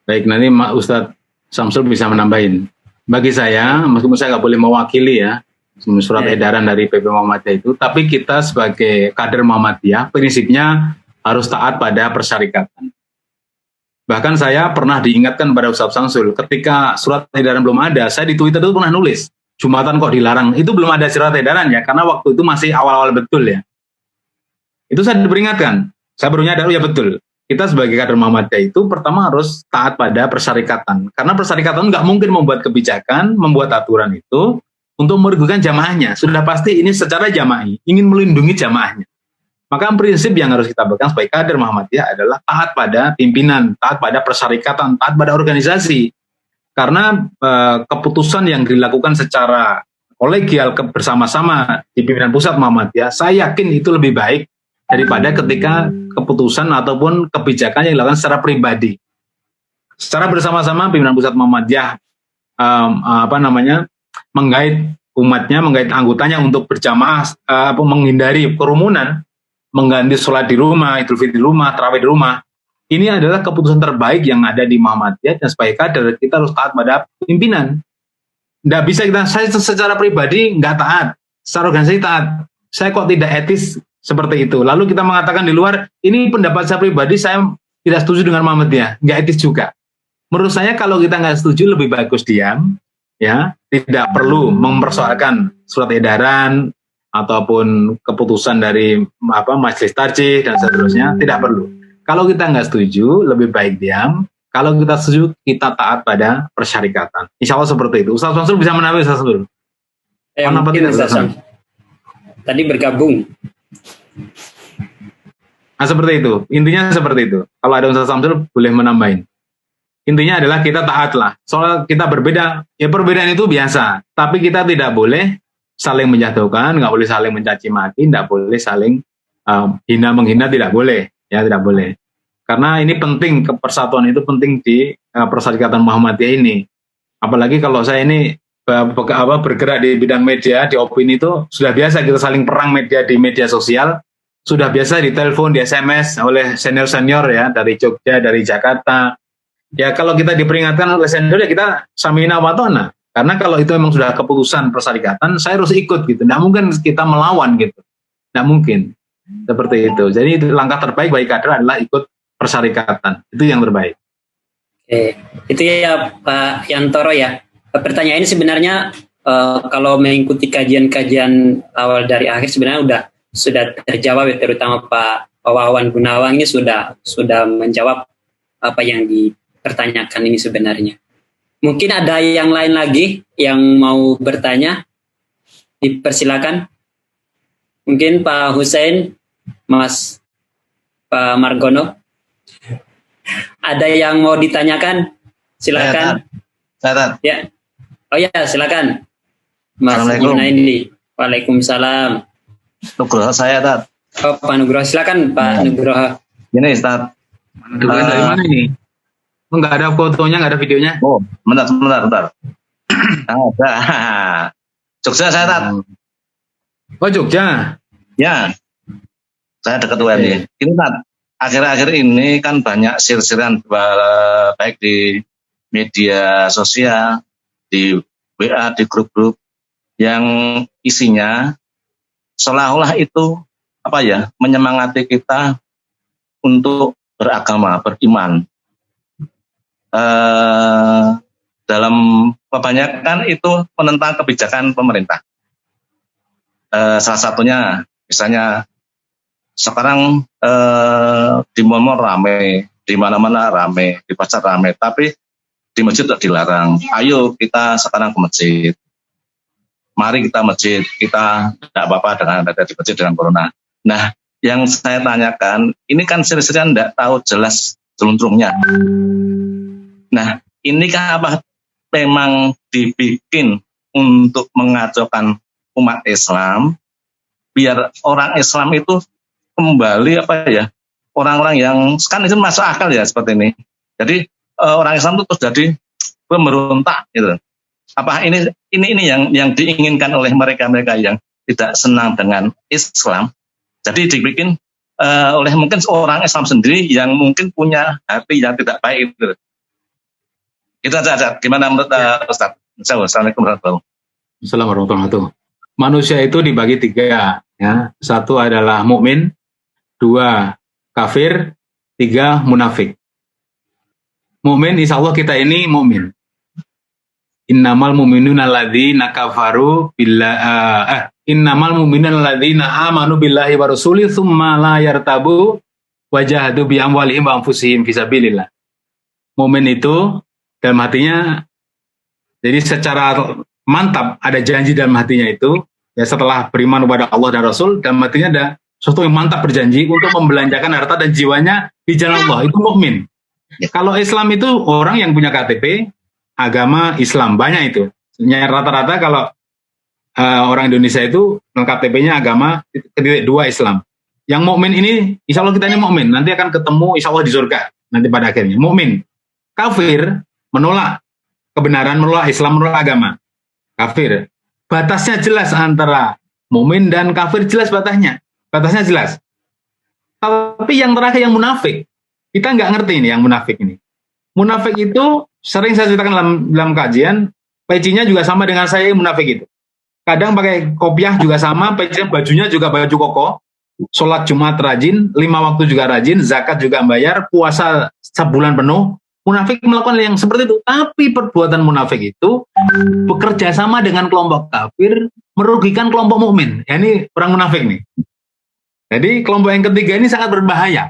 Baik, nanti Ustadz Samsul bisa menambahin. Bagi saya, meskipun saya nggak boleh mewakili ya surat edaran dari PP Muhammadiyah itu, tapi kita sebagai kader Muhammadiyah prinsipnya harus taat pada persyarikatan. Bahkan saya pernah diingatkan pada Ustadz Samsul ketika surat edaran belum ada, saya di Twitter itu pernah nulis, Jumatan kok dilarang. Itu belum ada surat edaran ya, karena waktu itu masih awal-awal betul ya. Itu saya diperingatkan. Saya baru nyadar, ya betul. Kita sebagai kader Muhammadiyah itu pertama harus taat pada persyarikatan. Karena persyarikatan nggak mungkin membuat kebijakan, membuat aturan itu untuk merugikan jamaahnya. Sudah pasti ini secara jama'i, ingin melindungi jamaahnya. Maka prinsip yang harus kita pegang sebagai kader Muhammadiyah adalah taat pada pimpinan, taat pada persyarikatan, taat pada organisasi. Karena keputusan yang dilakukan secara kolegial bersama-sama di pimpinan pusat Muhammadiyah, saya yakin itu lebih baik daripada ketika keputusan ataupun kebijakan yang dilakukan secara pribadi. Secara bersama-sama pimpinan pusat Muhammadiyah menggait umatnya, menggait anggotanya untuk berjamaah, menghindari kerumunan, mengganti sholat di rumah, Idul Fitri di rumah, tarawih di rumah. Ini adalah keputusan terbaik yang ada di Muhammadiyah, dan sebagai kader kita harus taat pada pimpinan. Nggak bisa saya secara pribadi nggak taat, secara organisasi taat. Saya kok tidak etis seperti itu. Lalu kita mengatakan di luar, ini pendapat saya pribadi, saya tidak setuju dengan Muhammadiyah, nggak etis juga. Menurut saya kalau kita nggak setuju lebih bagus diam, ya, tidak perlu mempersoalkan surat edaran ataupun keputusan dari majelis tarjih dan seterusnya, tidak perlu. Kalau kita nggak setuju, lebih baik diam. Kalau kita setuju, kita taat pada persyarikatan. Insya Allah seperti itu. Ustaz Samsul bisa menambahi, Ustaz Samsul? Mungkin Ustaz tadi bergabung. Nah, seperti itu. Intinya seperti itu. Kalau ada Ustaz Samsul, boleh menambahin. Intinya adalah kita taatlah. Soal kita berbeda, ya perbedaan itu biasa. Tapi kita tidak boleh saling menjatuhkan, nggak boleh saling mencaci maki, nggak boleh saling hina-menghina, tidak boleh. Ya, tidak boleh. Karena ini penting, kepersatuan itu penting di persyarikatan Muhammadiyah ini. Apalagi kalau saya ini bergerak di bidang media, di opini itu sudah biasa kita saling perang di media sosial, sudah biasa ditelepon, di SMS oleh senior-senior ya, dari Jogja, dari Jakarta. Ya kalau kita diperingatkan oleh senior ya kita samina wa ta'na. Karena kalau itu memang sudah keputusan persyarikatan, saya harus ikut gitu. Nggak mungkin kita melawan gitu. Nggak mungkin. Seperti itu. Jadi langkah terbaik bagi kader adalah ikut persyarikatan. Itu yang terbaik. Oke. Itu ya Pak Yantoro ya. Pertanyaan ini sebenarnya kalau mengikuti kajian-kajian awal dari akhir sebenarnya sudah terjawab ya, terutama Pak Wawan Gunawan ini sudah menjawab apa yang dipertanyakan ini sebenarnya. Mungkin ada yang lain lagi yang mau bertanya, dipersilakan. Mungkin Pak Hussein, Mas Pak Margono, ada yang mau ditanyakan? Silakan. Saya. Ya. Oh ya, silakan. Mas Junaidi. Waalaikumsalam. Nugroho saya, Tat. Oh, Pak Nugroho, silakan Pak Nugroho. Ini, Tat. Dari mana ini? Enggak ada fotonya, enggak ada videonya. Oh, bentar. Ada. Jogja saya, Tat. Oh, Jogja. Ya. Saya dekat UNY. Ini, Tat. Akhir-akhir ini kan banyak sir-siran baik di media sosial, di WA, di grup-grup yang isinya seolah-olah itu menyemangati kita untuk beragama, beriman. Dalam kebanyakan itu menentang kebijakan pemerintah. Salah satunya misalnya sekarang di mall rame, di mana-mana rame, di pasar rame, tapi di masjid tidak dilarang. Ayo kita sekarang ke masjid. Mari kita masjid, kita tidak apa-apa dengan ada di masjid dengan corona. Nah, yang saya tanyakan, ini kan seri-serian tidak tahu jelas seluntrungnya. Nah, ini kan memang dibikin untuk mengacaukan umat Islam, biar orang Islam itu kembali orang-orang yang kan itu masuk akal ya seperti ini. Jadi orang Islam itu terus jadi pemberontak gitu. Apa ini yang diinginkan oleh mereka yang tidak senang dengan Islam. Jadi dibikin oleh mungkin seorang Islam sendiri yang mungkin punya hati yang tidak baik gitu. Itu aja. Gimana menurut Ustaz? Assalamualaikum warahmatullahi wabarakatuh. Assalamualaikum warahmatullahi wabarakatuh. Manusia itu dibagi 3 ya. 1 adalah mukmin, 2 kafir, 3 munafik. Mukmin, insya Allah kita ini mukmin. Innamal mu'minuna alladzina kafaru innamal mu'minuna alladzina amanu billahi wa rasuli tsumma la yartabu wajahadu bi amwalihim wa anfusihim fisabilillah. Mukmin itu dalam hatinya, jadi secara mantap ada janji dalam hatinya itu, ya setelah beriman kepada Allah dan Rasul, dalam hatinya ada sesuatu yang mantap berjanji untuk membelanjakan harta dan jiwanya di jalan Allah, itu mukmin. Kalau Islam itu orang yang punya KTP agama Islam, banyak itu. Rata-rata kalau orang Indonesia itu KTP-nya agama kedua Islam. Yang mukmin ini, insya Allah kita ini mukmin, nanti akan ketemu insya Allah di surga nanti pada akhirnya. Mukmin. Kafir menolak kebenaran, menolak Islam, menolak agama. Kafir. Batasnya jelas antara mukmin dan kafir, jelas batasnya. Batasnya jelas. Tapi yang terakhir yang munafik, kita nggak ngerti ini yang munafik ini. Munafik itu sering saya ceritakan dalam kajian, pecinya juga sama dengan saya yang munafik itu. Kadang pakai kopiah juga sama, pecinya bajunya juga baju koko, sholat Jumat rajin, 5 waktu juga rajin, zakat juga bayar, puasa sebulan penuh. Munafik melakukan yang seperti itu, tapi perbuatan munafik itu bekerja sama dengan kelompok kafir, merugikan kelompok mukmin. Ya, ini orang munafik nih. Jadi kelompok yang ketiga ini sangat berbahaya.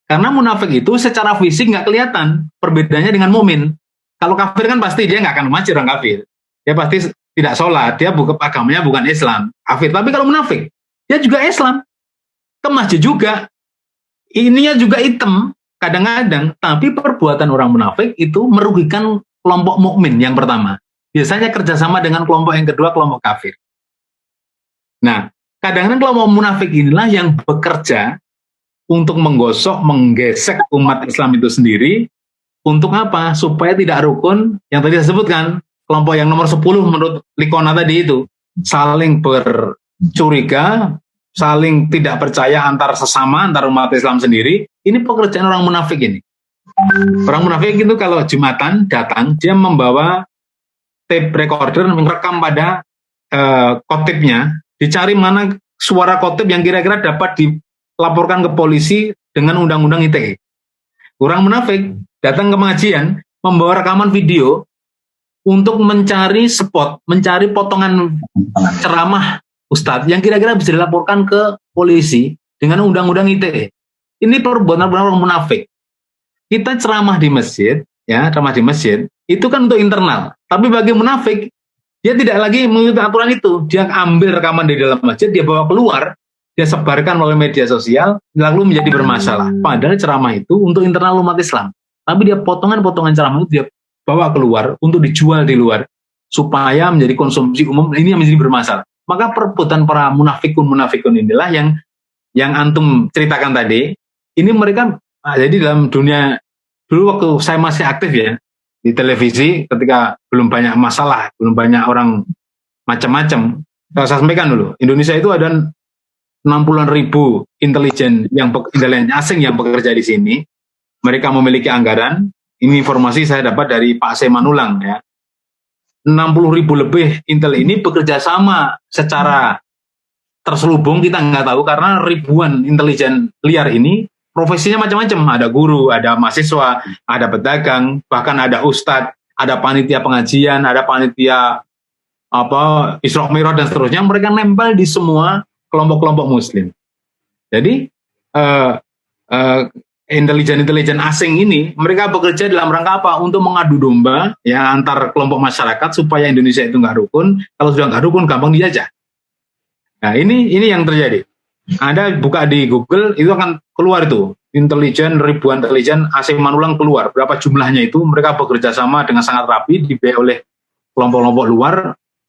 Karena munafik itu secara fisik nggak kelihatan perbedaannya dengan mukmin. Kalau kafir kan pasti dia nggak akan masjid, orang kafir. Dia pasti tidak sholat, dia agamanya bukan Islam. Kafir. Tapi kalau munafik, dia juga Islam. Ke masjid juga. Ininya juga hitam kadang-kadang. Tapi perbuatan orang munafik itu merugikan kelompok mukmin yang pertama. Biasanya kerjasama dengan kelompok yang kedua, kelompok kafir. Nah, kadang-kadang kelompok munafik inilah yang bekerja untuk menggosok, menggesek umat Islam itu sendiri. Untuk apa? Supaya tidak rukun, yang tadi saya sebutkan, kelompok yang nomor 10 menurut Likona tadi itu, saling bercuriga, saling tidak percaya antar sesama, antar umat Islam sendiri. Ini pekerjaan orang munafik ini. Orang munafik itu kalau Jumatan datang, dia membawa tape recorder, merekam pada khotibnya, dicari mana suara khotib yang kira-kira dapat laporkan ke polisi dengan undang-undang ITE. Orang munafik datang ke pengajian, membawa rekaman video untuk mencari spot, mencari potongan ceramah ustadz yang kira-kira bisa dilaporkan ke polisi dengan undang-undang ITE. Ini perbuatan orang munafik. Kita ceramah di masjid, ya, ceramah di masjid, itu kan untuk internal. Tapi bagi munafik, dia tidak lagi mengikuti aturan itu. Dia ambil rekaman di dalam masjid, dia bawa keluar, dia sebarkan melalui media sosial, lalu menjadi bermasalah. Padahal ceramah itu untuk internal umat Islam. Tapi dia potongan-potongan ceramah itu dia bawa keluar untuk dijual di luar, supaya menjadi konsumsi umum. Ini yang menjadi bermasalah. Maka perbuatan para munafikun inilah yang antum ceritakan tadi. Ini mereka, jadi dalam dunia, dulu waktu saya masih aktif ya, di televisi, ketika belum banyak masalah, belum banyak orang macam-macam. Kalau saya sampaikan dulu, Indonesia itu ada 60.000 intelijen asing yang bekerja di sini. Mereka memiliki anggaran. Ini informasi saya dapat dari Pak Semanulang ya. 60.000 lebih intel ini bekerja sama secara terselubung, kita nggak tahu karena ribuan intelijen liar ini profesinya macam-macam. Ada guru, ada mahasiswa, ada pedagang, bahkan ada ustadz, ada panitia pengajian, ada panitia Isra Mi'raj dan seterusnya. Mereka nempel di semua kelompok-kelompok muslim. Jadi intelijen asing ini mereka bekerja dalam rangka apa? Untuk mengadu domba ya antar kelompok masyarakat supaya Indonesia itu nggak rukun. Kalau sudah nggak rukun gampang dijajah. Nah ini yang terjadi. Anda buka di Google itu akan keluar itu ribuan intelijen asing Manulang keluar. Berapa jumlahnya itu? Mereka bekerja sama dengan sangat rapi dibiayai oleh kelompok-kelompok luar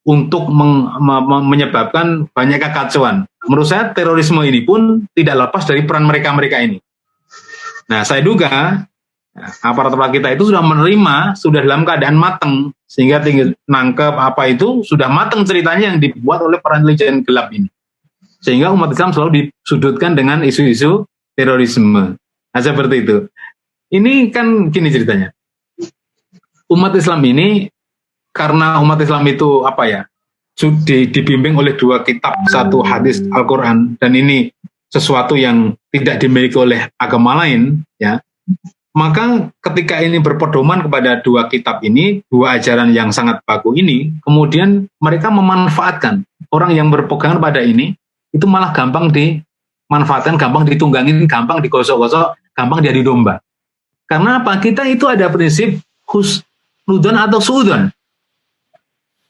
untuk menyebabkan banyak kekacauan. Menurut saya terorisme ini pun tidak lepas dari peran mereka ini. Nah, saya duga aparat kita itu sudah menerima, sudah dalam keadaan matang, sehingga tinggal nangkep apa itu sudah matang ceritanya yang dibuat oleh para intelijen gelap ini. Sehingga umat Islam selalu disudutkan dengan isu-isu terorisme. Nah, seperti itu. Ini kan gini ceritanya. Umat Islam ini, karena umat Islam itu dibimbing oleh 2 kitab, 1 hadis Al-Quran, dan ini sesuatu yang tidak dimiliki oleh agama lain, ya, Maka ketika ini berpedoman kepada dua kitab ini, dua ajaran yang sangat baku ini, kemudian mereka memanfaatkan orang yang berpegangan pada ini, itu malah gampang dimanfaatkan, gampang ditunggangin, gampang digosok-gosok, gampang jadi domba. Karena apa? Kita itu ada prinsip husnudon atau suudon.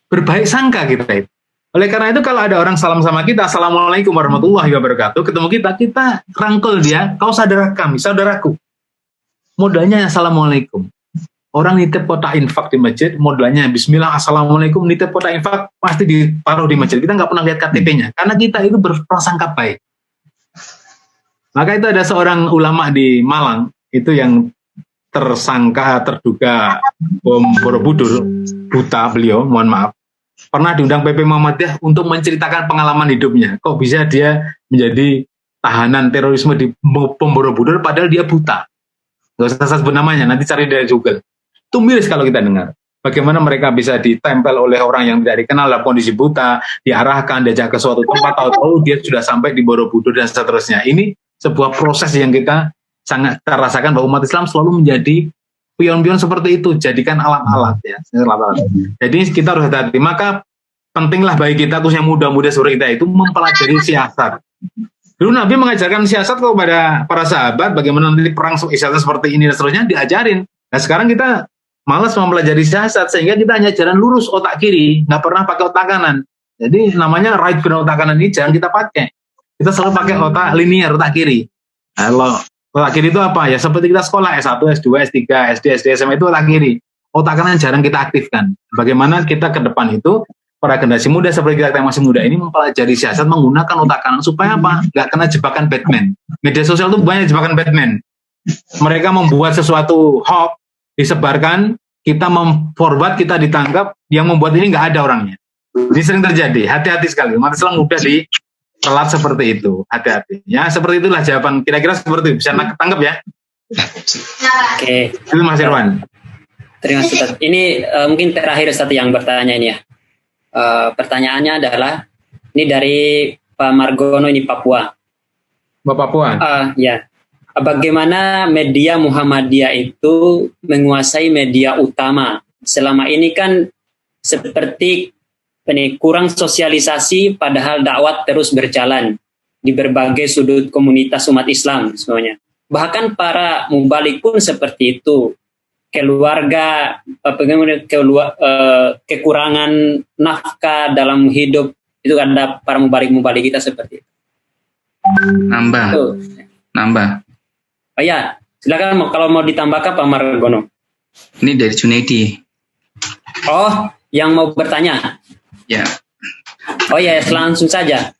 Berbaik sangka kita itu. Oleh karena itu kalau ada orang salam sama kita, Assalamualaikum warahmatullahi wabarakatuh, ketemu kita rangkul dia, kau saudaraku. Modalnya Assalamualaikum. Orang nitip kotak infak di masjid, modalnya Bismillah, Assalamualaikum, nitip kotak infak, pasti ditaruh di masjid. Kita nggak pernah lihat KTP-nya, karena kita itu berprasangka baik. Maka itu ada seorang ulama di Malang, itu yang terduga bom Borobudur, buta beliau, mohon maaf, pernah diundang PP Muhammadiyah untuk menceritakan pengalaman hidupnya. Kok bisa dia menjadi tahanan terorisme di bom Borobudur padahal dia buta. Nggak usah saya sebut namanya, nanti cari dari Google. Itu miris kalau kita dengar. Bagaimana mereka bisa ditempel oleh orang yang tidak dikenal dalam kondisi buta, diarahkan, diajak ke suatu tempat, tahu-tahu dia sudah sampai di Borobudur dan seterusnya. Ini sebuah proses yang kita sangat rasakan bahwa umat Islam selalu menjadi pion-pion seperti itu, jadikan alat-alat ya. Jadi kita harus hati-hati. Maka pentinglah bagi kita, khususnya muda-muda seperti kita itu mempelajari siasat. Dulu Nabi mengajarkan siasat kepada para sahabat, bagaimana nanti perang siasat seperti ini dan seterusnya diajarin. Nah sekarang kita malas mempelajari siasat, sehingga kita hanya jalan lurus otak kiri, nggak pernah pakai otak kanan. Jadi namanya right brain otak kanan ini jangan kita pakai. Kita selalu pakai otak linear, otak kiri. Kalau otak kiri itu apa? Ya seperti kita sekolah S1, S2, S3, SD, SMA itu otak kiri. Otak kanan jarang kita aktifkan. Bagaimana kita ke depan itu, para generasi muda seperti kita yang masih muda ini mempelajari siasat menggunakan otak kanan supaya apa? Nggak kena jebakan Batman. Media sosial itu banyak jebakan Batman. Mereka membuat sesuatu hoax, disebarkan, kita memforward, kita ditangkap, yang membuat ini nggak ada orangnya. Ini sering terjadi. Hati-hati sekali. Umat Islam mudah ditelat seperti itu. Hati-hati. Ya seperti itulah jawaban. Kira-kira seperti itu. Bisa tangkap ya? Oke. Itu Mas Irwan. Terima kasih Ustaz. Ini mungkin terakhir Ustaz yang bertanya ini ya. Pertanyaannya adalah ini dari Pak Margono, ini Papua. Bapak Puan. Ya. Bagaimana media Muhammadiyah itu menguasai media utama? Selama ini kan seperti kurang sosialisasi, padahal dakwah terus berjalan di berbagai sudut komunitas umat Islam semuanya. Bahkan para mubalik pun seperti itu. Keluarga, kekurangan nafkah dalam hidup, itu ada para mubalik kita seperti itu. Nambah. Oh ya, silakan kalau mau ditambahkan Pak Margono. Ini dari Junaidi. Oh, yang mau bertanya? Ya. Oh ya, langsung saja.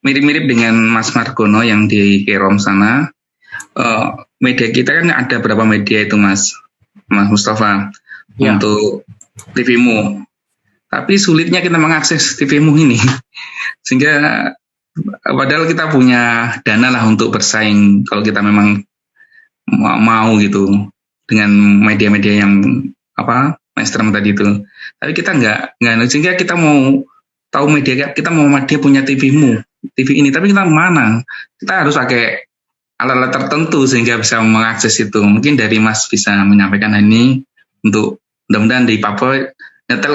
Mirip-mirip dengan Mas Margono yang di Kerom sana. Media kita kan ada berapa media itu Mas Mustafa Ya. untuk TV-mu. Tapi sulitnya kita mengakses TV-mu ini. Sehingga padahal kita punya dana lah untuk bersaing kalau kita memang mau gitu dengan media-media yang mainstream tadi itu. Tapi kita nggak sehingga kita mau tahu media punya TV ini, tapi kita mana? Kita harus pakai alat-alat tertentu sehingga bisa mengakses itu. Mungkin dari Mas bisa menyampaikan ini untuk mudah-mudahan di Papua nyetel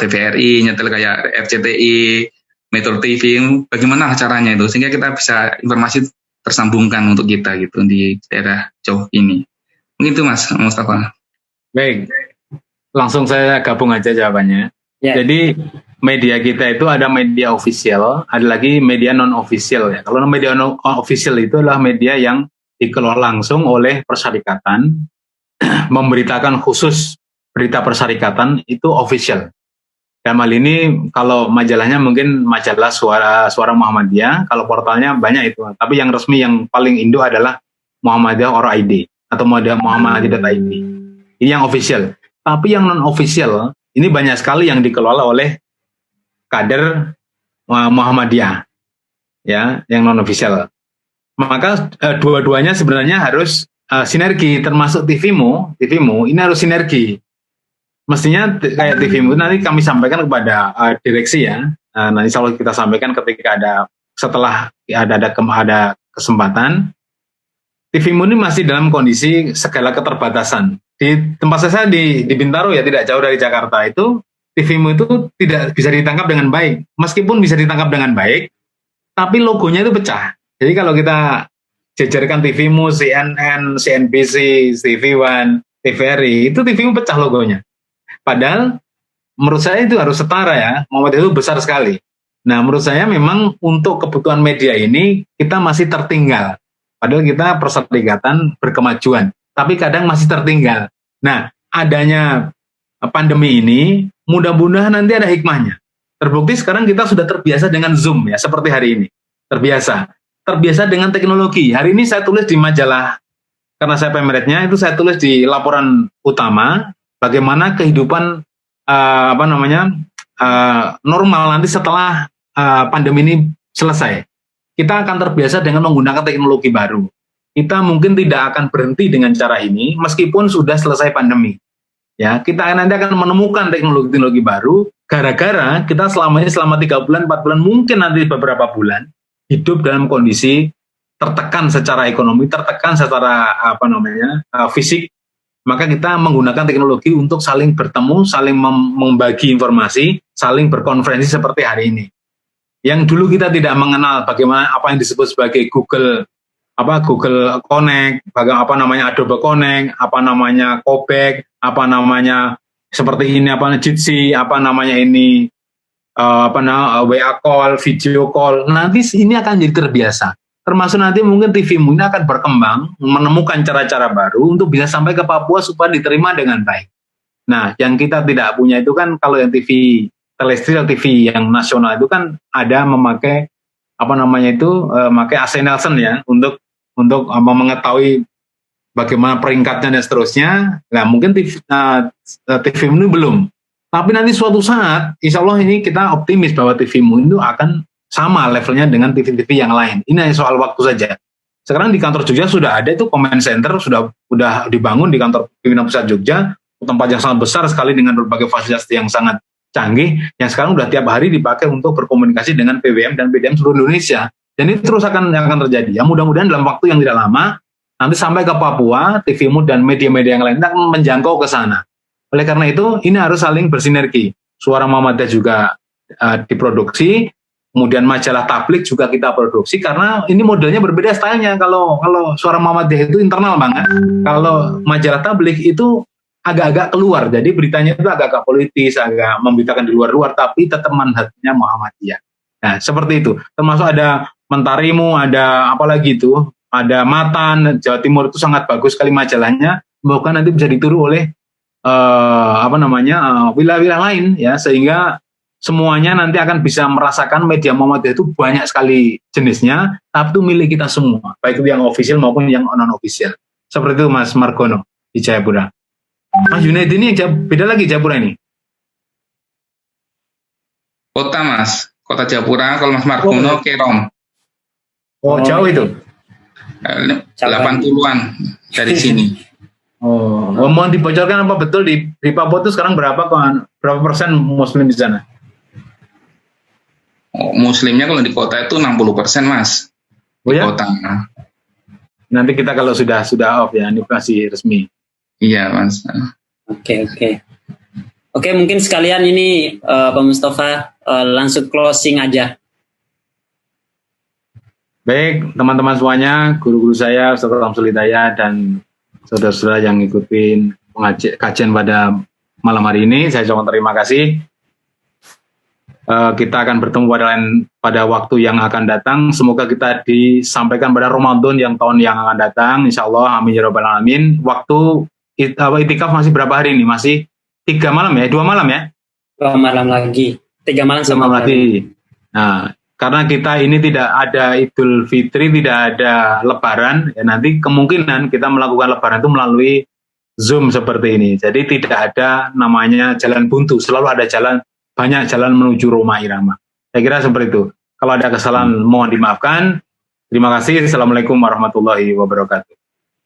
TVRI, nyetel kayak RCTI, Metro TV, bagaimana caranya itu sehingga kita bisa informasi tersambungkan untuk kita gitu di daerah jauh ini. Mungkin itu Mas Mustafa. Baik, langsung saya gabung aja jawabannya. Ya. Jadi media kita itu ada media official, ada lagi media non official ya. Kalau media non official itu adalah media yang dikelola langsung oleh persyarikatan, memberitakan khusus berita persyarikatan itu official. Dalam hal ini kalau majalahnya mungkin majalah Suara Muhammadiyah, kalau portalnya banyak itu. Tapi yang resmi yang paling Indo adalah Muhammadiyah.id atau Muhammadiyah.id. Ini yang official. Tapi yang non official ini banyak sekali yang dikelola oleh kader Muhammadiyah, ya, yang non official. Maka dua-duanya sebenarnya harus sinergi, termasuk TV-mu ini harus sinergi. Mestinya kayak TV-mu nanti kami sampaikan kepada direksi ya. Nanti insya Allah kita sampaikan ketika setelah ada kesempatan. TV-mu ini masih dalam kondisi segala keterbatasan. Di tempat saya di Bintaro ya, tidak jauh dari Jakarta itu, TV-mu itu tidak bisa ditangkap dengan baik. Meskipun bisa ditangkap dengan baik, tapi logonya itu pecah. Jadi kalau kita jejerkan TV-mu, CNN, CNBC, TV One, TVRI, itu TV-mu pecah logonya. Padahal menurut saya itu harus setara ya, Muhammadiyah itu besar sekali. Nah menurut saya memang untuk kebutuhan media ini kita masih tertinggal. Padahal kita perserikatan berkemajuan, tapi kadang masih tertinggal. Nah adanya pandemi ini, mudah-mudahan nanti ada hikmahnya. Terbukti sekarang kita sudah terbiasa dengan Zoom ya, seperti hari ini. Terbiasa dengan teknologi. Hari ini saya tulis di majalah, karena saya pemeretnya, itu saya tulis di laporan utama, bagaimana kehidupan normal nanti setelah pandemi ini selesai. Kita akan terbiasa dengan menggunakan teknologi baru. Kita mungkin tidak akan berhenti dengan cara ini, meskipun sudah selesai pandemi. Ya, kita nanti akan menemukan teknologi-teknologi baru, gara-gara kita selama 3 bulan, 4 bulan, mungkin nanti beberapa bulan, hidup dalam kondisi tertekan secara ekonomi, tertekan secara fisik, maka kita menggunakan teknologi untuk saling bertemu, saling membagi informasi, saling berkonferensi seperti hari ini. Yang dulu kita tidak mengenal bagaimana apa yang disebut sebagai Google Connect, Adobe Connect, Cobek, seperti ini Jitsi, WA call, video call. Nanti ini akan jadi terbiasa. Termasuk nanti mungkin TV-mu ini akan berkembang, menemukan cara-cara baru untuk bisa sampai ke Papua supaya diterima dengan baik. Nah, yang kita tidak punya itu kan kalau yang TV televisi TV yang nasional itu kan ada memakai pakai AC Nielsen ya untuk mengetahui bagaimana peringkatnya dan seterusnya. Nah, mungkin TV ini belum. Tapi nanti suatu saat, insya Allah ini kita optimis bahwa TV-mu itu akan sama levelnya dengan TV-TV yang lain. Ini soal waktu saja. Sekarang di kantor Jogja sudah ada itu command center, sudah dibangun di kantor pimpinan pusat Jogja, tempat yang sangat besar sekali dengan berbagai fasilitas yang sangat canggih, yang sekarang sudah tiap hari dipakai untuk berkomunikasi dengan PWM dan PDM seluruh Indonesia. Dan ini terus akan terjadi. Ya mudah-mudahan dalam waktu yang tidak lama, nanti sampai ke Papua, TV-mu dan media-media yang lain akan menjangkau ke sana. Oleh karena itu, ini harus saling bersinergi. Suara Muhammadiyah juga diproduksi, kemudian majalah tablik juga kita produksi, karena ini modelnya berbeda stylenya. Kalau Suara Muhammadiyah itu internal banget, kalau majalah tablik itu agak-agak keluar, jadi beritanya itu agak-agak politis, agak memberitakan di luar-luar, tapi tetap manhajnya Muhammadiyah. Nah, seperti itu. Termasuk ada Mentarimu, ada apalagi itu, ada Matan, Jawa Timur itu sangat bagus sekali majalahnya. Semoga nanti bisa ditiru oleh wilayah-wilayah lain ya, sehingga semuanya nanti akan bisa merasakan media Muhammadiyah itu banyak sekali jenisnya, tapi itu milik kita semua, baik itu yang official maupun yang non-official. Seperti itu Mas Margono di Jayapura. Mas Junaid ini yang beda lagi Jayapura ini. Kota Mas, kota Jayapura. Kalau Mas Margono Kerom. Oh jauh itu. 80-an dari sini. Mau dibocorkan apa betul di Papua itu sekarang berapa persen Muslim di sana? Muslimnya kalau di kota itu 60% Mas. Oh ya? Di kota. Nanti kita kalau sudah off ya, ini masih resmi. Iya Mas. Oke, mungkin sekalian ini Pak Mustafa langsung closing aja. Baik, teman-teman semuanya, guru-guru saya, Ustaz Samsul Hidayat dan saudara-saudara yang ngikutin kajian pada malam hari ini, saya ucapkan terima kasih. Kita akan bertemu pada waktu yang akan datang. Semoga kita disampaikan pada Ramadan yang tahun yang akan datang. Insya Allah, amin ya rabbal alamin. Waktu itikaf masih berapa hari ini? Masih 3 malam ya? 2 malam ya? 2 malam lagi. 3 malam sama lagi. Nah, karena kita ini tidak ada Idul Fitri, tidak ada Lebaran, ya nanti kemungkinan kita melakukan Lebaran itu melalui Zoom seperti ini. Jadi tidak ada namanya jalan buntu, selalu ada banyak jalan menuju Roma Irama. Saya kira seperti itu. Kalau ada kesalahan mohon dimaafkan. Terima kasih. Assalamualaikum warahmatullahi wabarakatuh.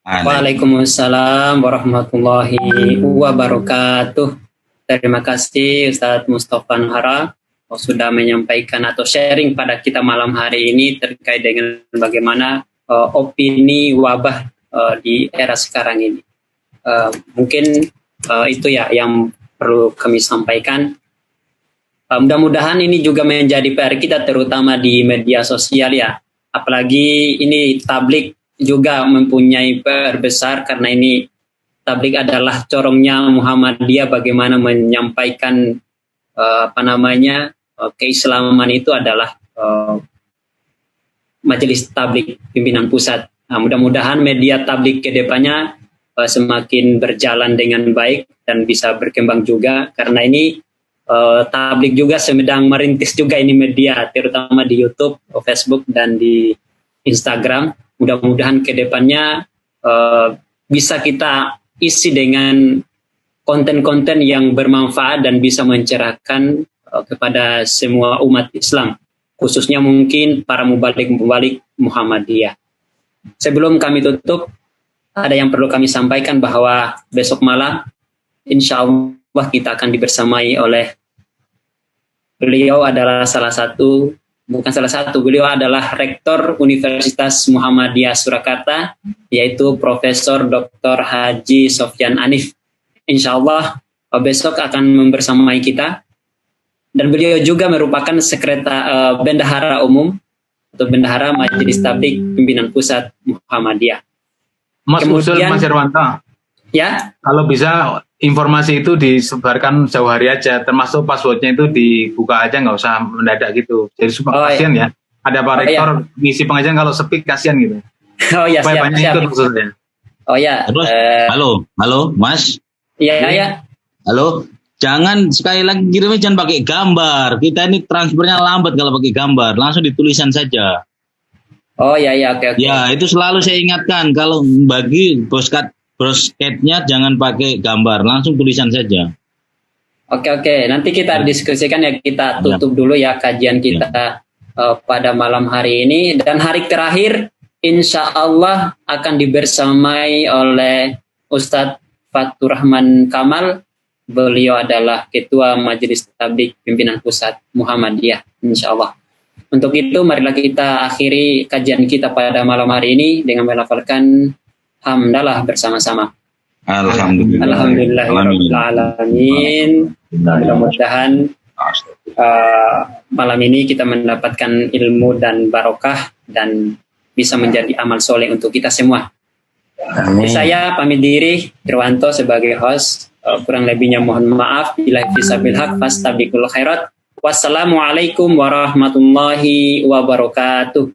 Waalaikumsalam warahmatullahi wabarakatuh. Terima kasih Ustadz Mustafa Nuhara sudah menyampaikan atau sharing pada kita malam hari ini terkait dengan bagaimana opini wabah di era sekarang ini. Mungkin itu ya yang perlu kami sampaikan. Mudah-mudahan ini juga menjadi PR kita terutama di media sosial ya. Apalagi ini tablik juga mempunyai PR besar karena ini tablik adalah corongnya Muhammadiyah, bagaimana menyampaikan keislaman itu adalah majelis tablik pimpinan pusat. Nah, mudah-mudahan media tablik ke depannya semakin berjalan dengan baik dan bisa berkembang juga karena ini tablik juga sedang merintis juga ini media, terutama di YouTube, Facebook, dan di Instagram. Mudah-mudahan ke depannya bisa kita isi dengan konten-konten yang bermanfaat dan bisa mencerahkan kepada semua umat Islam, khususnya mungkin para mubalik-mubalik Muhammadiyah. Sebelum kami tutup, ada yang perlu kami sampaikan bahwa besok malam insya Allah kita akan dibersamai oleh beliau adalah beliau adalah Rektor Universitas Muhammadiyah Surakarta, yaitu Profesor Dr. Haji Sofyan Anif. Insya Allah besok akan membersamai kita, dan beliau juga merupakan bendahara umum atau bendahara Majelis Tablik Pimpinan Pusat Muhammadiyah. Kemudian, Mas Irwanto, ya, kalau bisa informasi itu disebarkan jauh hari aja, termasuk passwordnya itu dibuka aja, nggak usah mendadak gitu. Jadi supaya kasihan ya. Ada Pak Rektor ngisi pengajian kalau sepi kasihan gitu. Oh ya, supaya banyak ikut maksudnya. Oh ya. Terus, halo, Mas. Iya. Halo, jangan sekali lagi kirimnya jangan pakai gambar. Kita ini transfernya lambat kalau pakai gambar, langsung ditulisan saja. Oh ya, oke. Ya, itu selalu saya ingatkan kalau bagi brosketnya jangan pakai gambar, langsung tulisan saja. Oke. Nanti kita diskusikan ya, kita tutup dulu ya kajian kita pada malam hari ini, dan hari terakhir insya Allah akan dibersamai oleh Ustadz Fatur Rahman Kamal. Beliau adalah Ketua Majelis Tablik Pimpinan Pusat Muhammadiyah, insya Allah. Untuk itu marilah kita akhiri kajian kita pada malam hari ini dengan melafalkan hamdalah bersama-sama. Alhamdulillahirrahmanirrahim. Mudah-mudahan malam ini kita mendapatkan ilmu dan barokah dan bisa menjadi amal soleh untuk kita semua. Amin. Saya pamit diri, Irwanto sebagai host. Kurang lebihnya mohon maaf. Bila fisabil haq fastabiqul khairat. Wassalamualaikum warahmatullahi wabarakatuh.